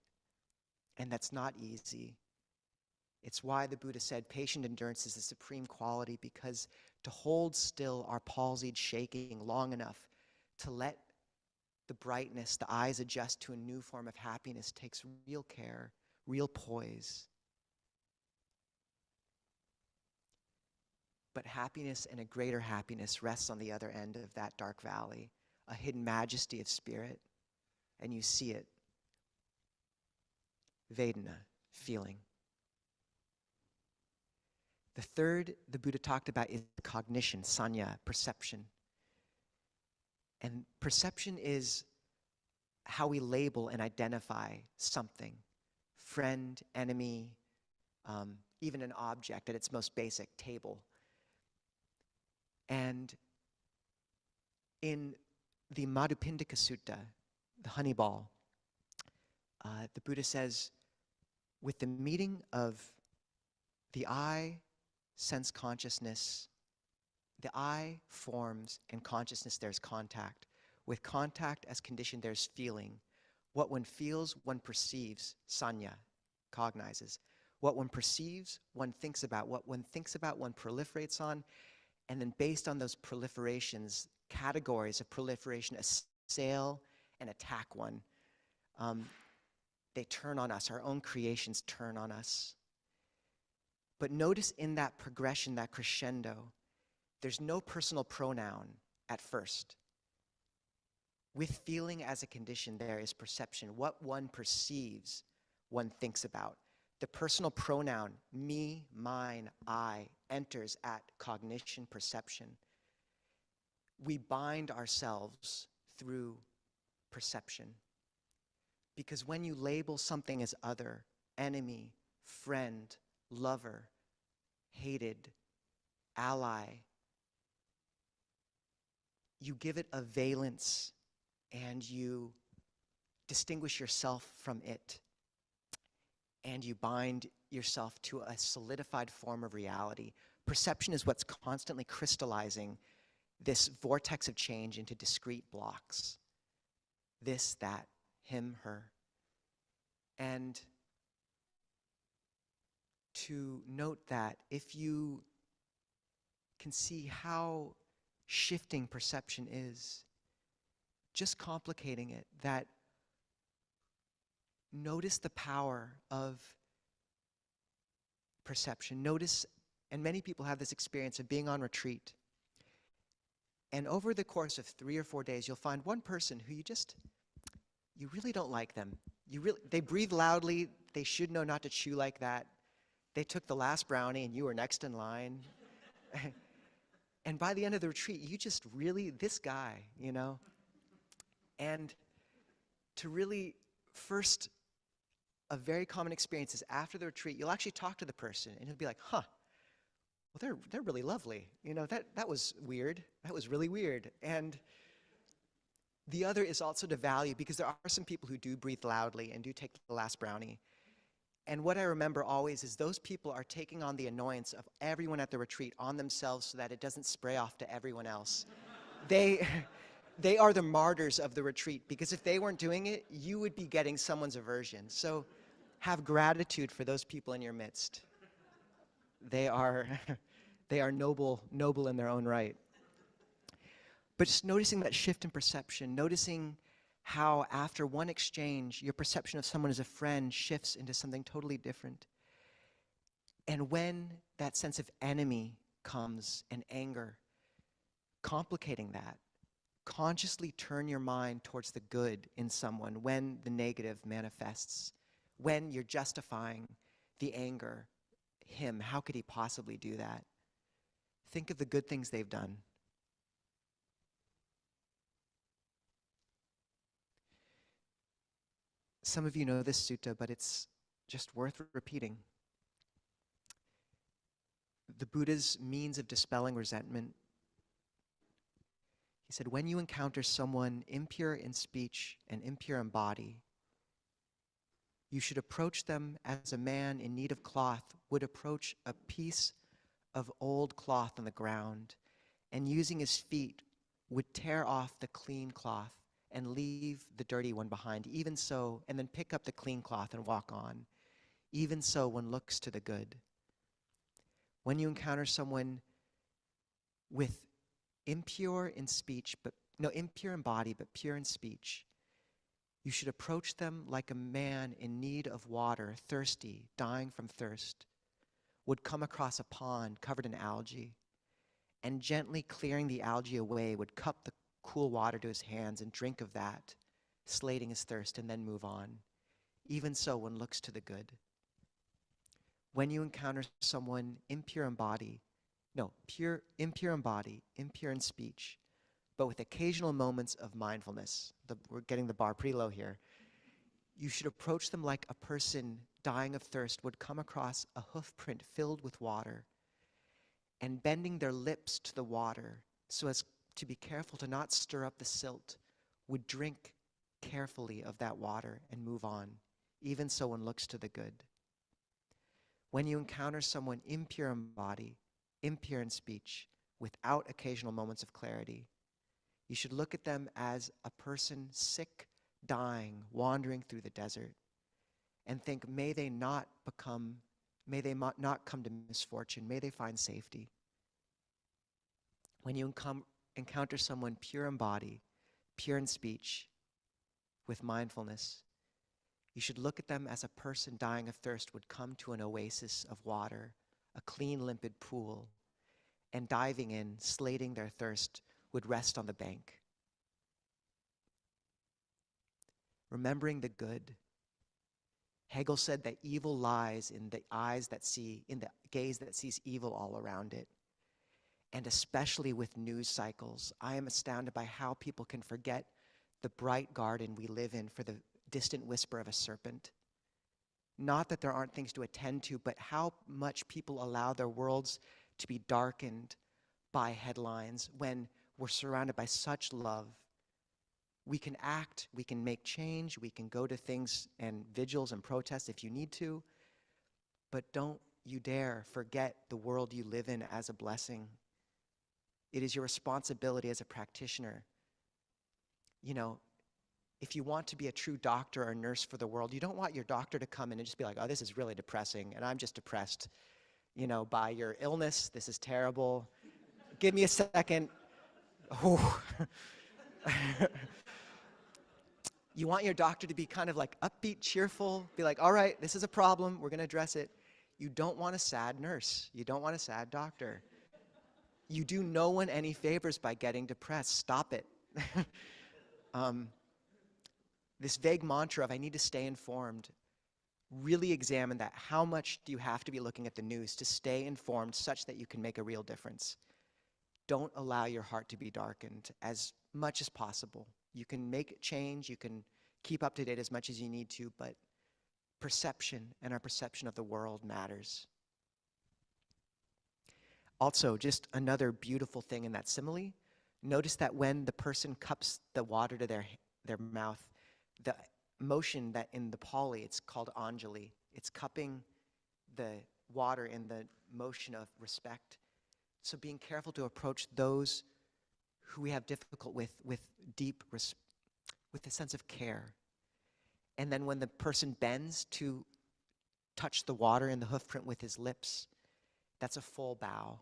S1: And that's not easy. It's why the Buddha said patient endurance is the supreme quality, because to hold still our palsied shaking long enough to let the brightness, the eyes adjust to a new form of happiness takes real care, real poise. But happiness and a greater happiness rests on the other end of that dark valley, a hidden majesty of spirit, and you see it. Vedana, feeling. The third the Buddha talked about is cognition, sanya, perception. And perception is how we label and identify something. Friend, enemy, even an object at its most basic, table. And in the Madhupindika Sutta, the honey ball, the Buddha says, with the meeting of the eye, sense consciousness, the eye forms, and consciousness, there's contact. With contact as condition, there's feeling. What one feels, one perceives, sanya, cognizes. What one perceives, one thinks about. What one thinks about, one proliferates on. And then based on those proliferations, categories of proliferation assail and attack one. They turn on us. Our own creations turn on us. But notice in that progression, that crescendo, there's no personal pronoun at first. With feeling as a condition, there is perception. What one perceives, one thinks about. The personal pronoun, me, mine, I, enters at cognition, perception. We bind ourselves through perception. Because when you label something as other, enemy, friend, lover, hated, ally, you give it a valence and you distinguish yourself from it. And you bind yourself to a solidified form of reality. Perception is what's constantly crystallizing this vortex of change into discrete blocks. This, that, him, her. And to note that if you can see how shifting perception is, just complicating it, that notice the power of perception. Notice, and many people have this experience of being on retreat. And over the course of 3 or 4 days, you'll find one person who you really don't like them. They breathe loudly. They should know not to chew like that. They took the last brownie and you were next in line. And by the end of the retreat, you just really, this guy, you know? And to really first, a very common experience is after the retreat, you'll actually talk to the person and you'll be like, huh, well, they're really lovely. You know, that was weird. That was really weird. And the other is also to value, because there are some people who do breathe loudly and do take the last brownie. And what I remember always is those people are taking on the annoyance of everyone at the retreat on themselves so that it doesn't spray off to everyone else. They are the martyrs of the retreat, because if they weren't doing it, you would be getting someone's aversion. So have gratitude for those people in your midst. They are noble in their own right. But just noticing that shift in perception, noticing how after one exchange, your perception of someone as a friend shifts into something totally different. And when that sense of enemy comes and anger, complicating that, consciously turn your mind towards the good in someone when the negative manifests, when you're justifying the anger. Him, how could he possibly do that? Think of the good things they've done. Some of you know this sutta, but it's just worth repeating. The Buddha's means of dispelling resentment. He said, when you encounter someone impure in speech and impure in body, you should approach them as a man in need of cloth would approach a piece of old cloth on the ground, and using his feet would tear off the clean cloth and leave the dirty one behind. Even so, and then pick up the clean cloth and walk on. Even so, one looks to the good. When you encounter someone with impure in body, but pure in speech, you should approach them like a man in need of water, thirsty, dying from thirst, would come across a pond covered in algae, and gently clearing the algae away, would cup the cool water to his hands and drink of that, slating his thirst, and then move on. Even so, one looks to the good. When you encounter someone impure in body, impure in speech, but with occasional moments of mindfulness, we're getting the bar pretty low here, you should approach them like a person dying of thirst would come across a hoof print filled with water, and bending their lips to the water so as to be careful to not stir up the silt, would drink carefully of that water and move on. Even so, one looks to the good. When you encounter someone impure in body, impure in speech, without occasional moments of clarity, you should look at them as a person sick, dying, wandering through the desert, and think, may they not come to misfortune, may they find safety. When you encounter someone pure in body, pure in speech, with mindfulness, you should look at them as a person dying of thirst would come to an oasis of water, a clean, limpid pool, and diving in, slating their thirst, would rest on the bank. Remembering the good. Hegel said that evil lies in the gaze that sees evil all around it. And especially with news cycles, I am astounded by how people can forget the bright garden we live in for the distant whisper of a serpent. Not that there aren't things to attend to, but how much people allow their worlds to be darkened by headlines when we're surrounded by such love. We can act, we can make change, we can go to things and vigils and protests if you need to, but don't you dare forget the world you live in as a blessing. It is your responsibility as a practitioner. You know, if you want to be a true doctor or nurse for the world, you don't want your doctor to come in and just be like, oh, this is really depressing, and I'm just depressed, you know, by your illness. This is terrible. Give me a second. You want your doctor to be kind of like upbeat, cheerful, be like, all right, this is a problem, we're going to address it. You don't want a sad nurse. You don't want a sad doctor. You do no one any favors by getting depressed. Stop it. This vague mantra of I need to stay informed, really examine that. How much do you have to be looking at the news to stay informed such that you can make a real difference? Don't allow your heart to be darkened as much as possible. You can make change, you can keep up to date as much as you need to, but perception and our perception of the world matters. Also, just another beautiful thing in that simile, notice that when the person cups the water to their mouth, the motion that in the Pali, it's called Anjali. It's cupping the water in the motion of respect. So being careful to approach those who we have difficult with deep, with a sense of care. And then when the person bends to touch the water in the hoof print with his lips, that's a full bow.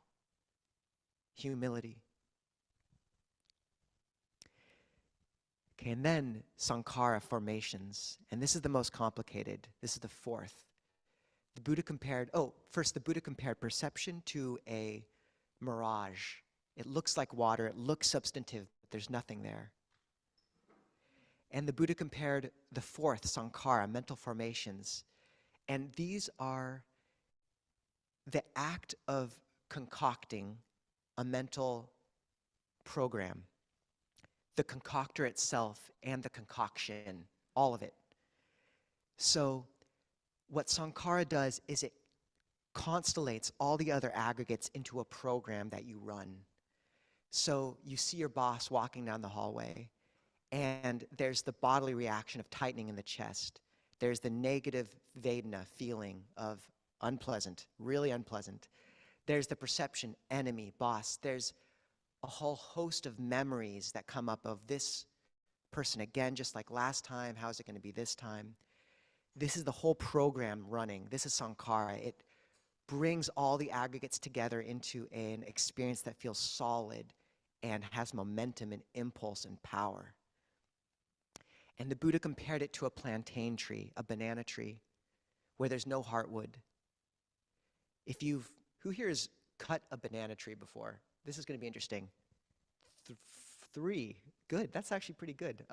S1: Humility. Okay, and then Sankhara formations. And this is the most complicated. This is the fourth. The Buddha compared perception to a mirage. It looks like water, it looks substantive, but there's nothing there. And the Buddha compared the fourth, Sankhara, mental formations. And these are the act of concocting a mental program. The concoctor itself and the concoction, all of it. So what Sankhara does is it constellates all the other aggregates into a program that you run. So you see your boss walking down the hallway, and there's the bodily reaction of tightening in the chest. There's the negative Vedana feeling of unpleasant, really unpleasant. There's the perception, enemy, boss. There's a whole host of memories that come up of this person again, just like last time. How is it going to be this time? This is the whole program running. This is Sankhara. It brings all the aggregates together into an experience that feels solid and has momentum and impulse and power. And the Buddha compared it to a plantain tree, a banana tree, where there's no heartwood. Who here has cut a banana tree before? This is going to be interesting. 3, good, that's actually pretty good.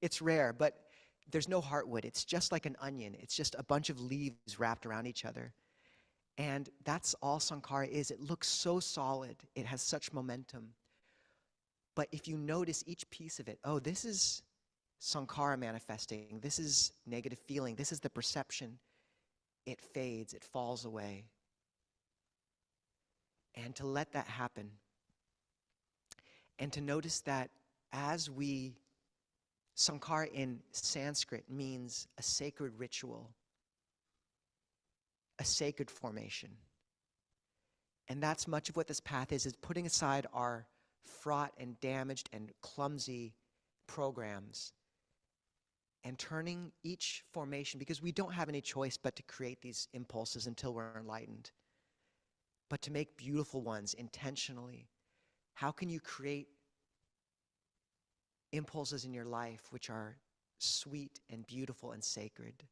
S1: It's rare, but there's no heartwood. It's just like an onion. It's just a bunch of leaves wrapped around each other. And that's all Sankhara is. It looks so solid. It has such momentum. But if you notice each piece of it, oh, this is Sankhara manifesting. This is negative feeling. This is the perception. It fades. It falls away. And to let that happen. And to notice that as Sankhara in Sanskrit means a sacred ritual, a sacred formation. And that's much of what this path is putting aside our fraught and damaged and clumsy programs and turning each formation, because we don't have any choice but to create these impulses until we're enlightened, but to make beautiful ones intentionally. How can you create impulses in your life which are sweet and beautiful and sacred?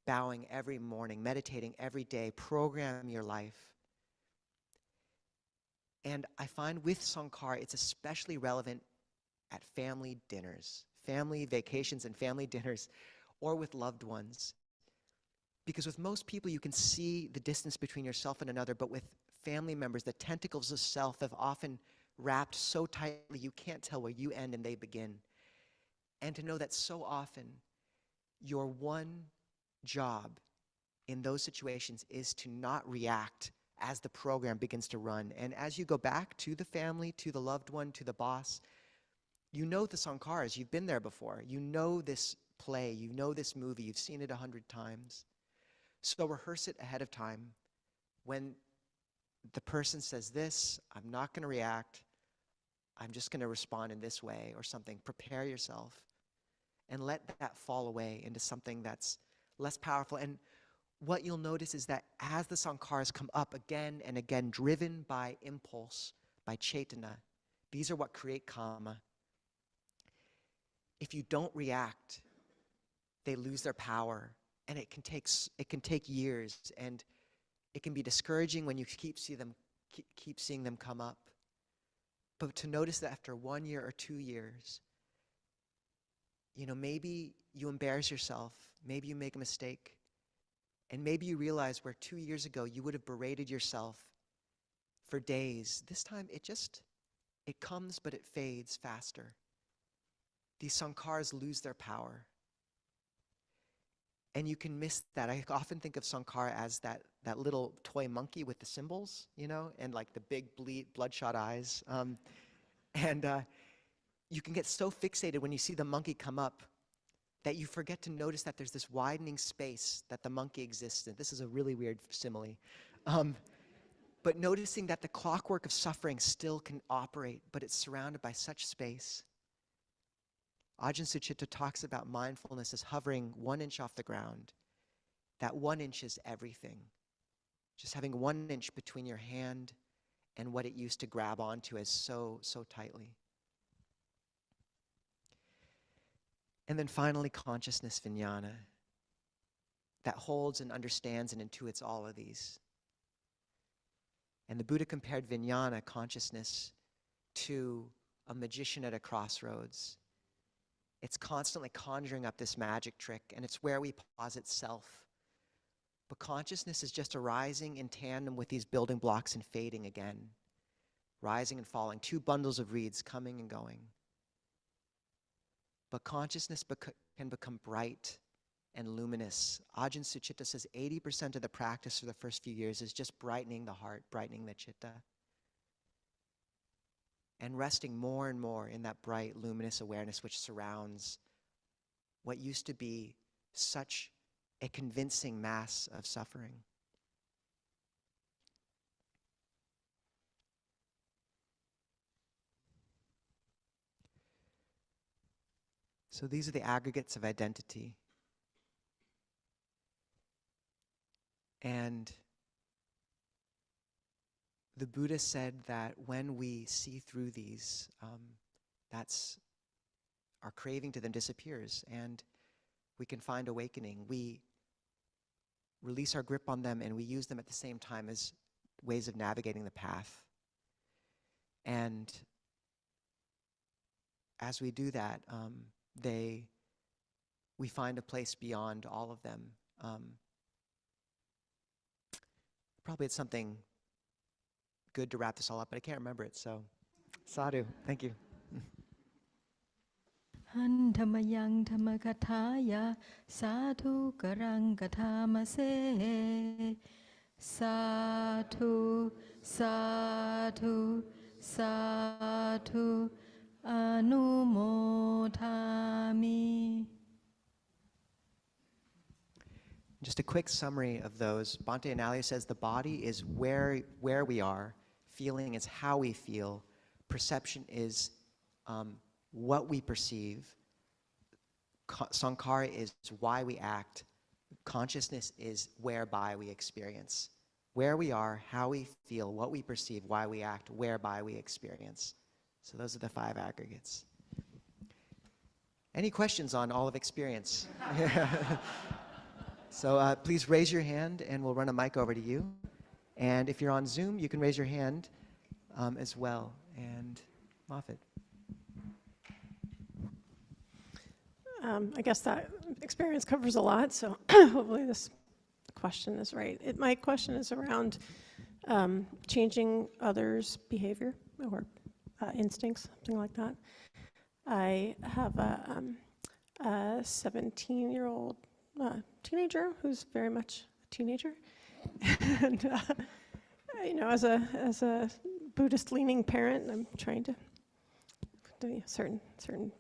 S1: Bowing every morning, meditating every day, program your life. And I find with Sankhara, it's especially relevant at family dinners, family vacations and family dinners, or with loved ones. Because with most people, you can see the distance between yourself and another, but with family members, the tentacles of self have often wrapped so tightly you can't tell where you end and they begin. And to know that so often your one job in those situations is to not react as the program begins to run. And as you go back to the family, to the loved one, to the boss, you know the sankharas, you've been there before. You know this play, you know this movie, you've seen it 100 times. So rehearse it ahead of time. When the person says this, I'm not going to react, I'm just going to respond in this way or something. Prepare yourself and let that fall away into something that's less powerful. And what you'll notice is that as the sankharas come up again and again, driven by impulse, by chaitana, these are what create kama. If you don't react, they lose their power, and it can take years, and it can be discouraging when you keep seeing them come up. But to notice that after 1 year or 2 years, maybe you embarrass yourself, maybe you make a mistake, and maybe you realize where 2 years ago you would have berated yourself for days. This time it comes, but it fades faster. These sankharas lose their power. And you can miss that. I often think of sankhara as that little toy monkey with the symbols, and like the big bloodshot eyes. You can get so fixated when you see the monkey come up that you forget to notice that there's this widening space that the monkey exists in. This is a really weird simile. But noticing that the clockwork of suffering still can operate, but it's surrounded by such space. Ajahn Sucitta talks about mindfulness as hovering 1 inch off the ground. That 1 inch is everything. Just having 1 inch between your hand and what it used to grab onto as so tightly. And then finally, consciousness vijnana, that holds and understands and intuits all of these. And the Buddha compared vijnana, consciousness, to a magician at a crossroads. It's constantly conjuring up this magic trick, and it's where we posit self. But consciousness is just arising in tandem with these building blocks and fading again. Rising and falling, 2 bundles of reeds coming and going. But consciousness can become bright and luminous. Ajahn Sucitta says 80% of the practice for the first few years is just brightening the heart, brightening the chitta. And resting more and more in that bright, luminous awareness which surrounds what used to be such a convincing mass of suffering. So these are the aggregates of identity. And the Buddha said that when we see through these, that's our craving to them disappears, and we can find awakening. We release our grip on them, and we use them at the same time as ways of navigating the path. And as we do that, we find a place beyond all of them. Probably it's something good to wrap this all up, but I can't remember it, so sadhu, thank you.
S4: Han Dhammayang Dhammakataya Sadhu Karang Kathamase Sadhu Sadhu Sadhu Anumodhami.
S1: Just a quick summary of those. Bhante Analayo says the body is where we are, feeling is how we feel, perception is what we perceive, sankhara is why we act, consciousness is whereby we experience. Where we are, how we feel, what we perceive, why we act, whereby we experience. So those are the 5 aggregates. Any questions on all of experience? So please raise your hand and we'll run a mic over to you. And if you're on Zoom, you can raise your hand as well. And Moffitt.
S5: I guess that experience covers a lot, so hopefully this question is right. My question is around changing others' behavior or instincts, something like that. I have a 17-year-old teenager who's very much a teenager. And, as a Buddhist-leaning parent, I'm trying to certain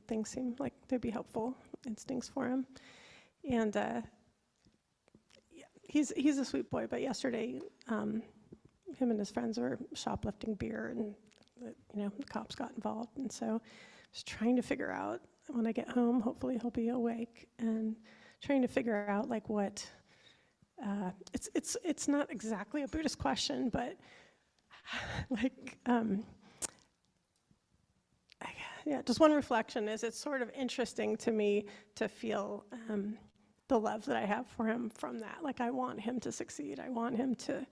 S5: things seem like they'd be helpful instincts for him. And he's a sweet boy, but yesterday, him and his friends were shoplifting beer, and the cops got involved. And so just trying to figure out, when I get home, hopefully he'll be awake, and trying to figure out like what, it's not exactly a Buddhist question, but like, just one reflection is it's sort of interesting to me to feel the love that I have for him from that. Like, I want him to succeed. I want him to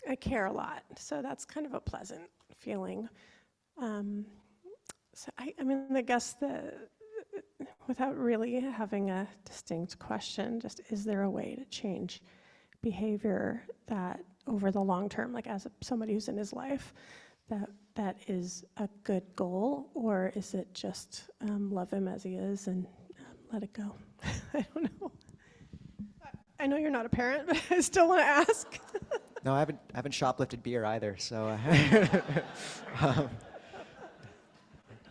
S5: I care a lot. So that's kind of a pleasant feeling. So I guess without really having a distinct question, just is there a way to change behavior that over the long term, like as somebody who's in his life, that is a good goal, or is it just love him as he is and let it go? I don't know. I know you're not a parent, but I still want to ask.
S1: No, I haven't shoplifted beer either, so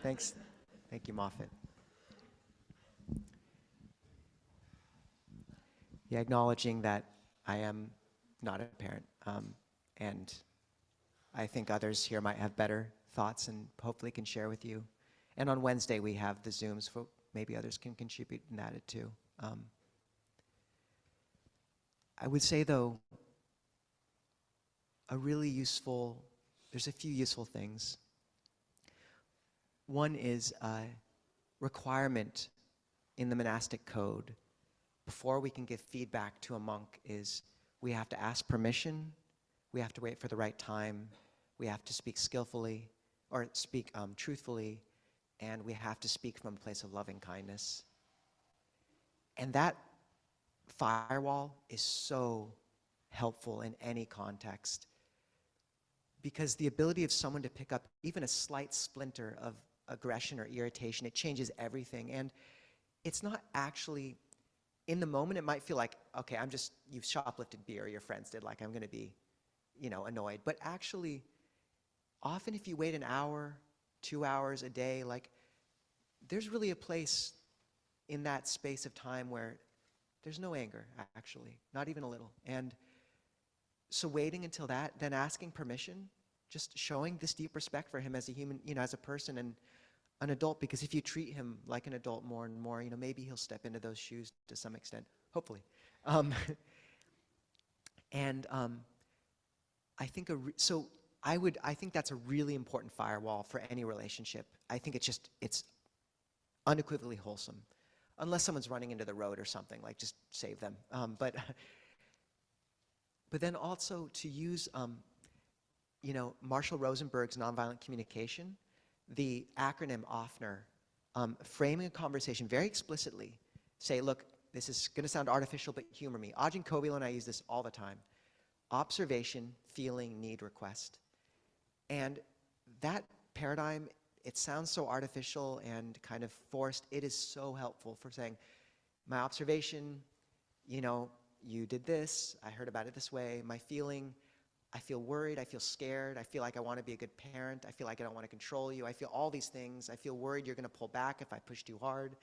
S1: thanks. Thank you, Moffat. Yeah, acknowledging that I am not a parent, and I think others here might have better thoughts and hopefully can share with you. And on Wednesday, we have the Zooms, for maybe others can contribute and add it too. I would say, though, there's a few useful things. One is a requirement in the monastic code before we can give feedback to a monk is we have to ask permission, we have to wait for the right time, we have to speak skillfully, or speak truthfully, and we have to speak from a place of loving kindness. And that firewall is so helpful in any context, because the ability of someone to pick up even a slight splinter of aggression or irritation, it changes everything. And it's not actually, in the moment it might feel like, okay, you've shoplifted beer, your friends did, like I'm gonna be, annoyed. But actually, often if you wait an hour, 2 hours a day, like there's really a place in that space of time where there's no anger, actually, not even a little. And so waiting until that, then asking permission, just showing this deep respect for him as a human, as a person and an adult, because if you treat him like an adult more and more, maybe he'll step into those shoes to some extent, hopefully. I think I think that's a really important firewall for any relationship. I think it's unequivocally wholesome, unless someone's running into the road or something, like just save them. But then also to use, Marshall Rosenberg's nonviolent communication, the acronym OFNER, framing a conversation very explicitly, say, look, this is going to sound artificial, but humor me. Ajahn Kobilo and I use this all the time. Observation, feeling, need, request. And that paradigm, it sounds so artificial and kind of forced. It is so helpful for saying, my observation, you did this, I heard about it this way. My feeling, I feel worried, I feel scared, I feel like I want to be a good parent, I feel like I don't want to control you, I feel all these things, I feel worried you're going to pull back if I push too hard.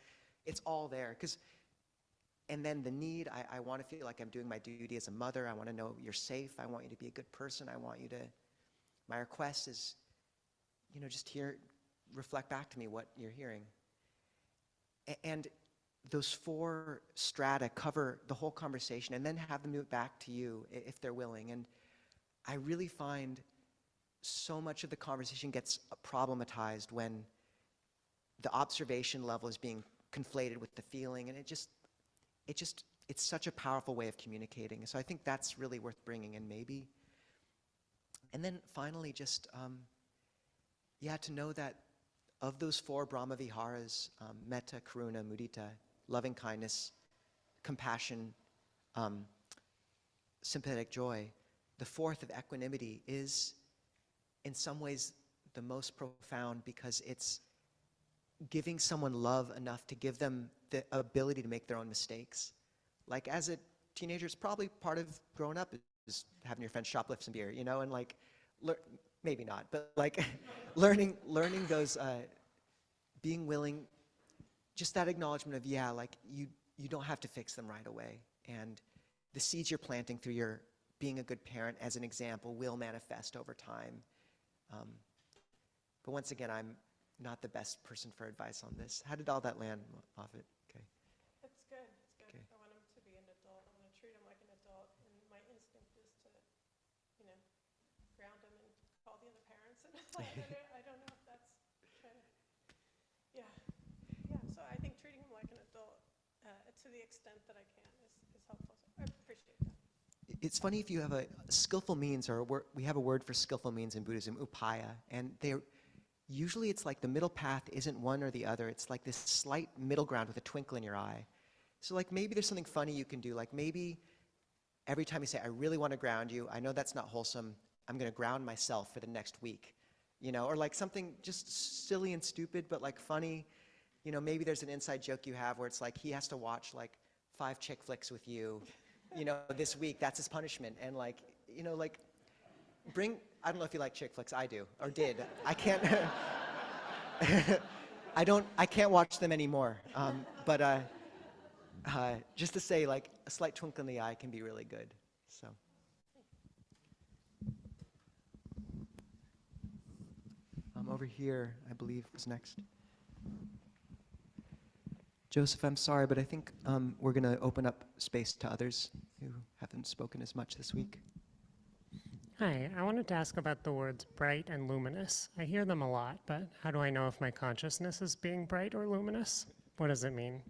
S1: It's all there. And then the need, I want to feel like I'm doing my duty as a mother, I want to know you're safe, I want you to be a good person, I want you to, my request is, just reflect back to me what you're hearing. And those 4 strata cover the whole conversation, and then have them move back to you if they're willing. And I really find so much of the conversation gets problematized when the observation level is being conflated with the feeling, and it's such a powerful way of communicating. So I think that's really worth bringing in, maybe. And then finally, just, to know that of those 4 Brahma Viharas, metta, karuna, mudita, loving kindness, compassion, sympathetic joy, the 4th of equanimity is in some ways the most profound, because it's giving someone love enough to give them the ability to make their own mistakes. Like as a teenager, it's probably part of growing up is having your friends shoplift some beer, you know, and like, maybe not, but like learning those, being willing, just that acknowledgement of, yeah, like you don't have to fix them right away. And the seeds you're planting through your being a good parent as an example will manifest over time. But once again, I'm not the best person for advice on this. How did all that land off it? Okay.
S5: It's good, it's good.
S1: Okay.
S5: I want him to be an adult. I want to treat him like an adult. And my instinct is to, you know, ground him and call the other parents. And like, I don't know if that's kind of, yeah. Yeah, so I think treating him like an adult to the extent that I can is helpful. So I appreciate that.
S1: It's funny if you have a skillful means, or we have a word for skillful means in Buddhism, upaya, and usually it's like the middle path isn't one or the other. It's like this slight middle ground with a twinkle in your eye. So like maybe there's something funny you can do. Like maybe every time you say, I really want to ground you, I know that's not wholesome, I'm going to ground myself for the next week. You know, or like something just silly and stupid, but like funny. You know, maybe there's an inside joke you have where it's like he has to watch like 5 chick flicks with you, you know, this week. That's his punishment. And like, you know, like I don't know if you like chick flicks. I do, or did. I can't, I can't watch them anymore. But just to say, like, a slight twinkle in the eye can be really good, so. Over here, I believe, was next. Joseph, I'm sorry, but I think we're going to open up space to others who haven't spoken as much this week.
S6: Hi, I wanted to ask about the words bright and luminous. I hear them a lot, but how do I know if my consciousness is being bright or luminous? What does it mean?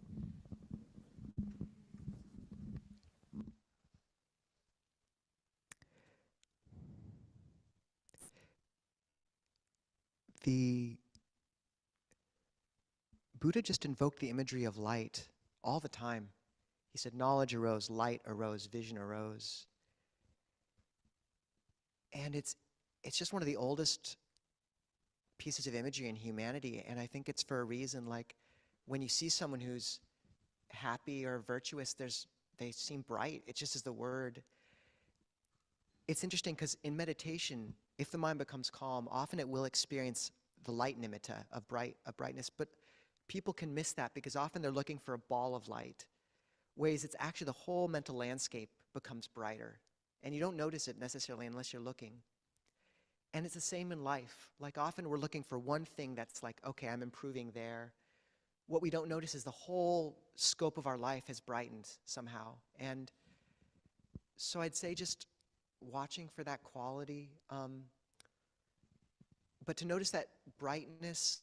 S1: The Buddha just invoked the imagery of light all the time. He said knowledge arose, light arose, vision arose. And it's just one of the oldest pieces of imagery in humanity, and I think it's for a reason. Like when you see someone who's happy or virtuous, they seem bright. It just is the word. It's interesting because in meditation, if the mind becomes calm, often it will experience the light nimitta of brightness, but people can miss that because often they're looking for a ball of light, whereas it's actually the whole mental landscape becomes brighter, and you don't notice it necessarily unless you're looking. And it's the same in life. Like often we're looking for one thing that's like, okay, I'm improving there. What we don't notice is the whole scope of our life has brightened somehow. And so I'd say just watching for that quality, but to notice that brightness,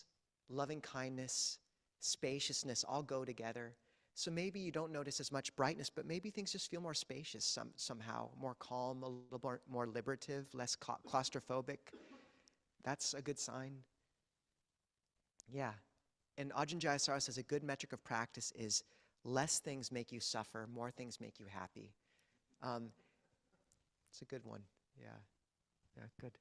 S1: loving kindness, spaciousness all go together. So maybe you don't notice as much brightness, but maybe things just feel more spacious somehow, more calm, a little more liberative, less claustrophobic. That's a good sign. Yeah. And Ajahn Jayasara says a good metric of practice is less things make you suffer, more things make you happy. It's a good one. Yeah. Yeah, good.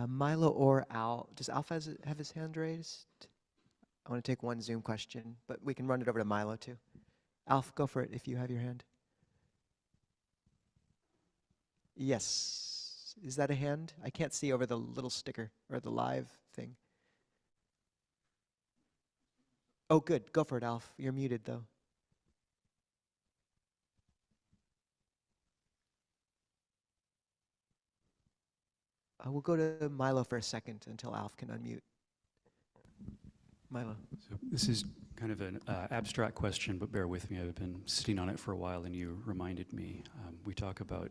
S1: Milo or Al, does Alf have his hand raised? I want to take one Zoom question, but we can run it over to Milo too. Alf, go for it if you have your hand. Yes. Is that a hand? I can't see over the little sticker or the live thing. Oh, good. Go for it, Alf. You're muted, though. We'll go to Milo for a second until Alf can unmute. Milo.
S7: So this is kind of an abstract question, but bear with me. I've been sitting on it for a while, and you reminded me. We talk about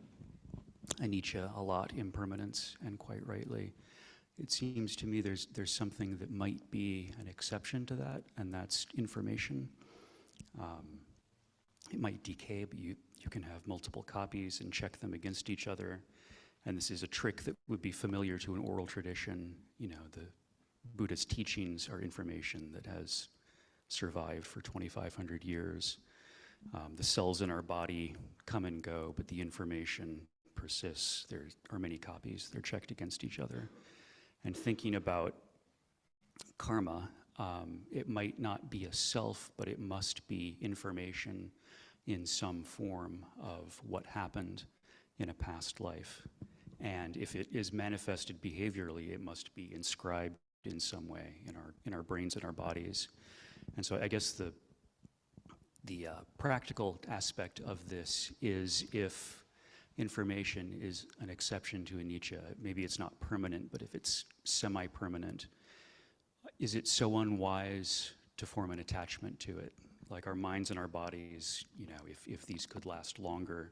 S7: anicca a lot, impermanence, and quite rightly. It seems to me there's something that might be an exception to that, and that's information. It might decay, but you can have multiple copies and check them against each other. And this is a trick that would be familiar to an oral tradition. You know, the Buddha's teachings are information that has survived for 2,500 years. The cells in our body come and go, but the information persists. There are many copies. They're checked against each other. And thinking about karma, it might not be a self, but it must be information in some form of what happened in a past life. And if it is manifested behaviorally, it must be inscribed in some way in our brains and our bodies. And so I guess the practical aspect of this is, if information is an exception to anicca, maybe it's not permanent, but if it's semi-permanent, is it so unwise to form an attachment to it? Like our minds and our bodies, if these could last longer,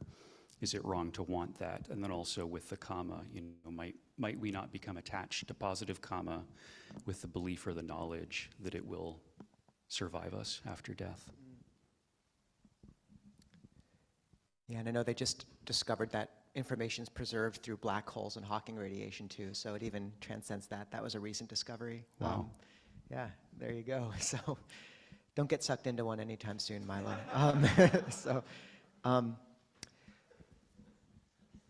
S7: is it wrong to want that? And then also with the karma, might we not become attached to positive karma with the belief or the knowledge that it will survive us after death?
S1: Yeah, and I know they just discovered that information is preserved through black holes and Hawking radiation too, so it even transcends that. That was a recent discovery.
S7: Wow.
S1: Yeah, there you go. So don't get sucked into one anytime soon, Milo.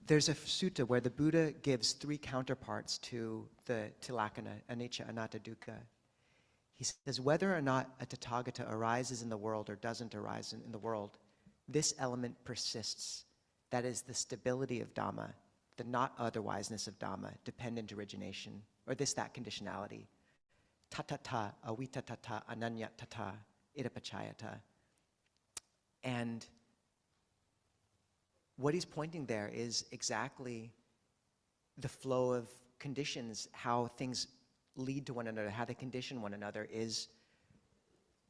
S1: There's a sutta where the Buddha gives 3 counterparts to the tilakkhana, anicca, anatta, dukkha. He says, whether or not a tathagata arises in the world or doesn't arise in the world, this element persists. That is the stability of Dhamma, the not otherwiseness of Dhamma, dependent origination, or that conditionality. Tatata, avitatata, ananyatata, idapachayata. And what he's pointing there is exactly the flow of conditions, how things lead to one another, how they condition one another is,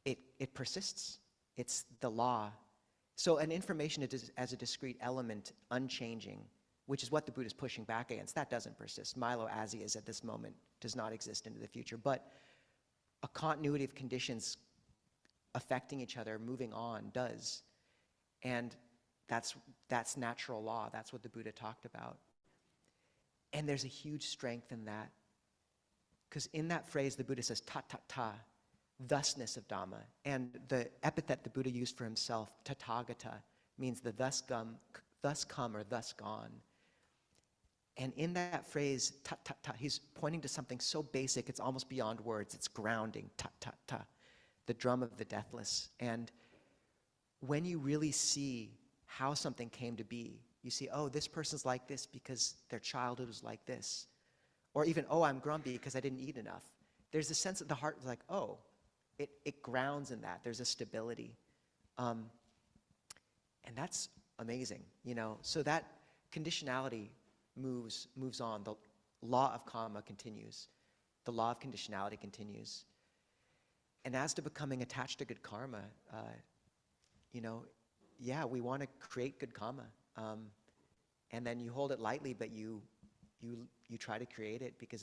S1: it persists. It's the law. So an information as a discrete element, unchanging, which is what the Buddha is pushing back against, that doesn't persist. Milo as he is at this moment does not exist into the future. But a continuity of conditions affecting each other, moving on, does. And that's natural law. That's what the Buddha talked about. And there's a huge strength in that. Because in that phrase, the Buddha says, ta-ta-ta, thusness of Dhamma. And the epithet the Buddha used for himself, tathagata, means the thus come or thus gone. And in that phrase, ta-ta-ta, he's pointing to something so basic, it's almost beyond words. It's grounding, ta-ta-ta, the drum of the deathless. And when you really see how something came to be, you see, oh, this person's like this because their childhood was like this. Or even, oh, I'm grumpy because I didn't eat enough. There's a sense that the heart is like, oh, it grounds in that. There's a stability. And that's amazing, So that conditionality moves on. The law of karma continues. The law of conditionality continues. And as to becoming attached to good karma, yeah, we want to create good karma. And then you hold it lightly, but you try to create it because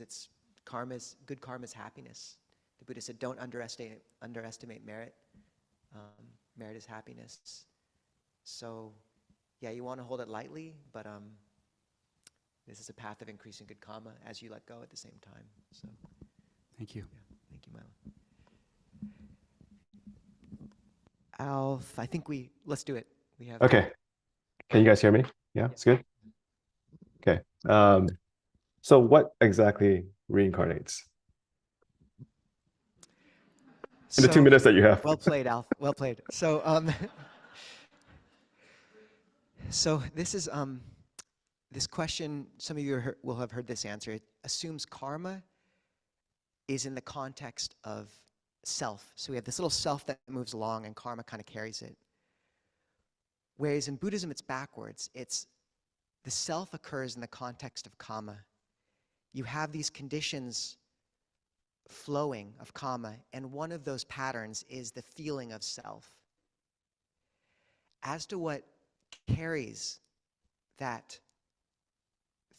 S1: good karma is happiness. The Buddha said, don't underestimate merit. Merit is happiness. So, yeah, you want to hold it lightly, but this is a path of increasing good karma as you let go at the same time. So,
S7: Thank you.
S1: yeah, thank you, Milo. Alf, I think let's do it. We have.
S8: Okay. Can you guys hear me? Yeah, it's good. Okay. So what exactly reincarnates? In the 2 minutes that you have.
S1: Well played, Alf. Well played. So, so this is this question. Some of you will have heard this answer. It assumes karma is in the context of self. So we have this little self that moves along, and karma kind of carries it. Whereas in Buddhism, it's backwards. It's the self occurs in the context of karma. You have these conditions flowing of karma, and one of those patterns is the feeling of self. As to what carries that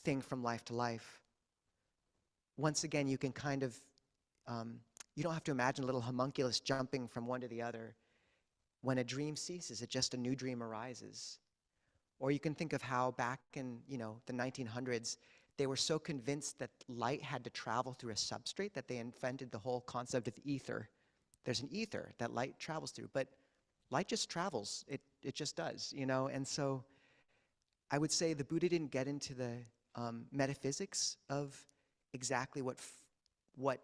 S1: thing from life to life, once again, you can kind of, you don't have to imagine a little homunculus jumping from one to the other. When a dream ceases, just a new dream arises. Or you can think of how back in, the 1900s, they were so convinced that light had to travel through a substrate that they invented the whole concept of ether. There's an ether that light travels through, but light just travels. It just does, And so I would say the Buddha didn't get into the metaphysics of exactly what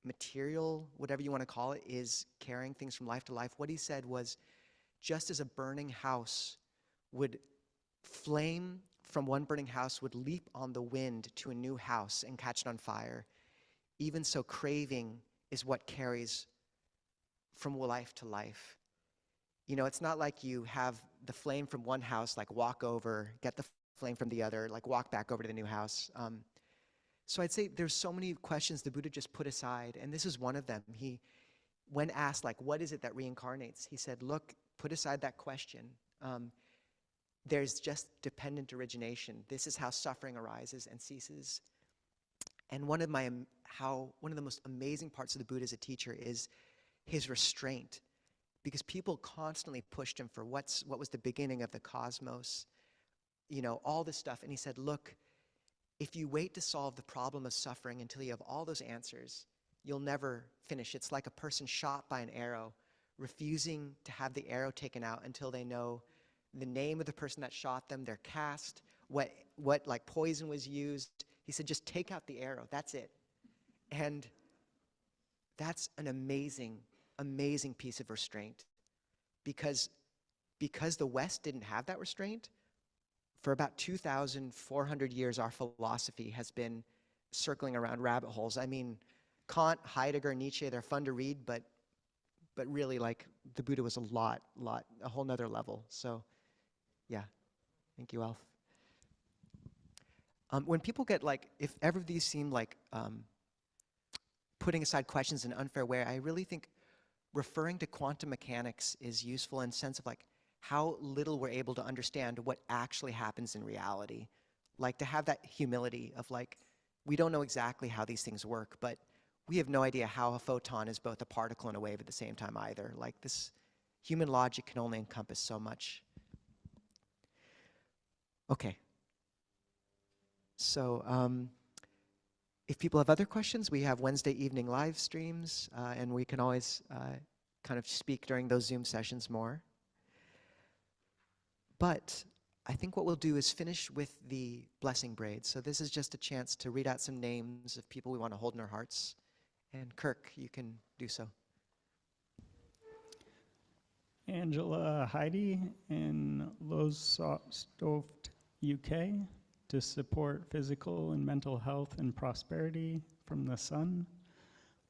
S1: material, whatever you want to call it, is carrying things from life to life. What he said was, just as a burning house would flame from one burning house would leap on the wind to a new house and catch it on fire, even so craving is what carries from life to life. You know, it's not like you have the flame from one house, like walk over, get the flame from the other, like walk back over to the new house. So I'd say there's so many questions the Buddha just put aside, and this is one of them. He, when asked, like, what is it that reincarnates? He said, look, put aside that question. There's just dependent origination. This is how suffering arises and ceases. And one of the most amazing parts of the Buddha as a teacher is his restraint, because people constantly pushed him for what was the beginning of the cosmos, you know, all this stuff. And he said, look, if you wait to solve the problem of suffering until you have all those answers, you'll never finish. It's like a person shot by an arrow, refusing to have the arrow taken out until they know the name of the person that shot them, their caste, what like poison was used. He said, just take out the arrow, that's it. And that's an amazing, amazing piece of restraint, because the West didn't have that restraint. For about 2,400 years, our philosophy has been circling around rabbit holes. I mean, Kant, Heidegger, Nietzsche, they're fun to read, but really, like, the Buddha was a whole nother level. So, yeah. Thank you, Alf. When people get, like, if ever of these seem like putting aside questions in an unfair way, I really think referring to quantum mechanics is useful in the sense of, like, how little we're able to understand what actually happens in reality. Like, to have that humility of, like, we don't know exactly how these things work, but we have no idea how a photon is both a particle and a wave at the same time either. Like, this human logic can only encompass so much. Okay. So, if people have other questions, we have Wednesday evening live streams, and we can always kind of speak during those Zoom sessions more. But I think what we'll do is finish with the blessing braid. So this is just a chance to read out some names of people we want to hold in our hearts. And Kirk, you can do so.
S9: Angela Heidi in Lowestoft, UK, to support physical and mental health and prosperity from the sun.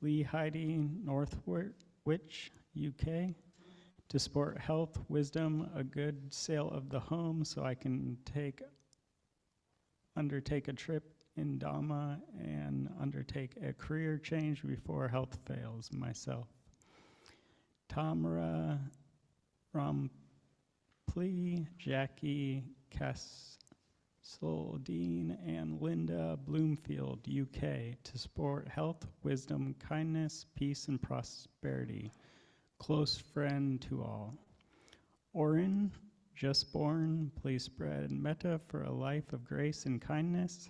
S9: Lee Heidi, Northwich, UK, to support health, wisdom, a good sale of the home so I can undertake a trip in Dhamma and undertake a career change before health fails myself. Tamara Rampli, Jackie Castledine, and Linda Bloomfield, UK, to support health, wisdom, kindness, peace, and prosperity. Close friend to all. Orin, just born, please spread metta for a life of grace and kindness.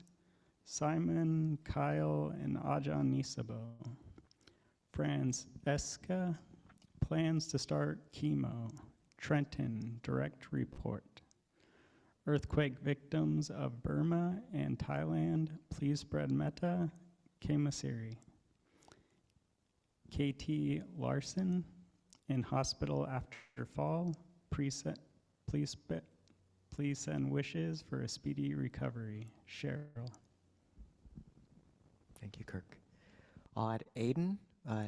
S9: Simon, Kyle, and Ajan Nisabo. Francesca, plans to start chemo. Trenton, direct report. Earthquake victims of Burma and Thailand, please spread metta. Kemasiri. KT Larson, in hospital after fall, please send wishes for a speedy recovery. Cheryl.
S1: Thank you, Kirk. I'll add Aiden.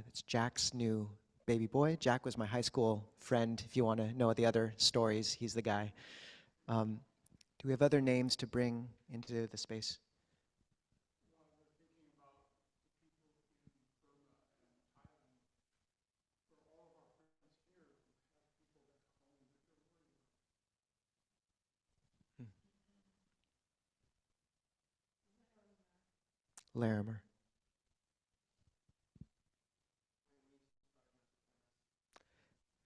S1: It's Jack's new baby boy. Jack was my high school friend. If you want to know the other stories, he's the guy. Do we have other names to bring into the space? Larimer.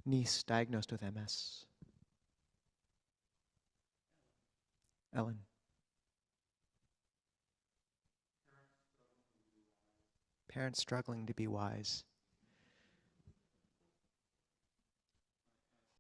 S1: Niece diagnosed with MS. Ellen. Parents struggling to be wise.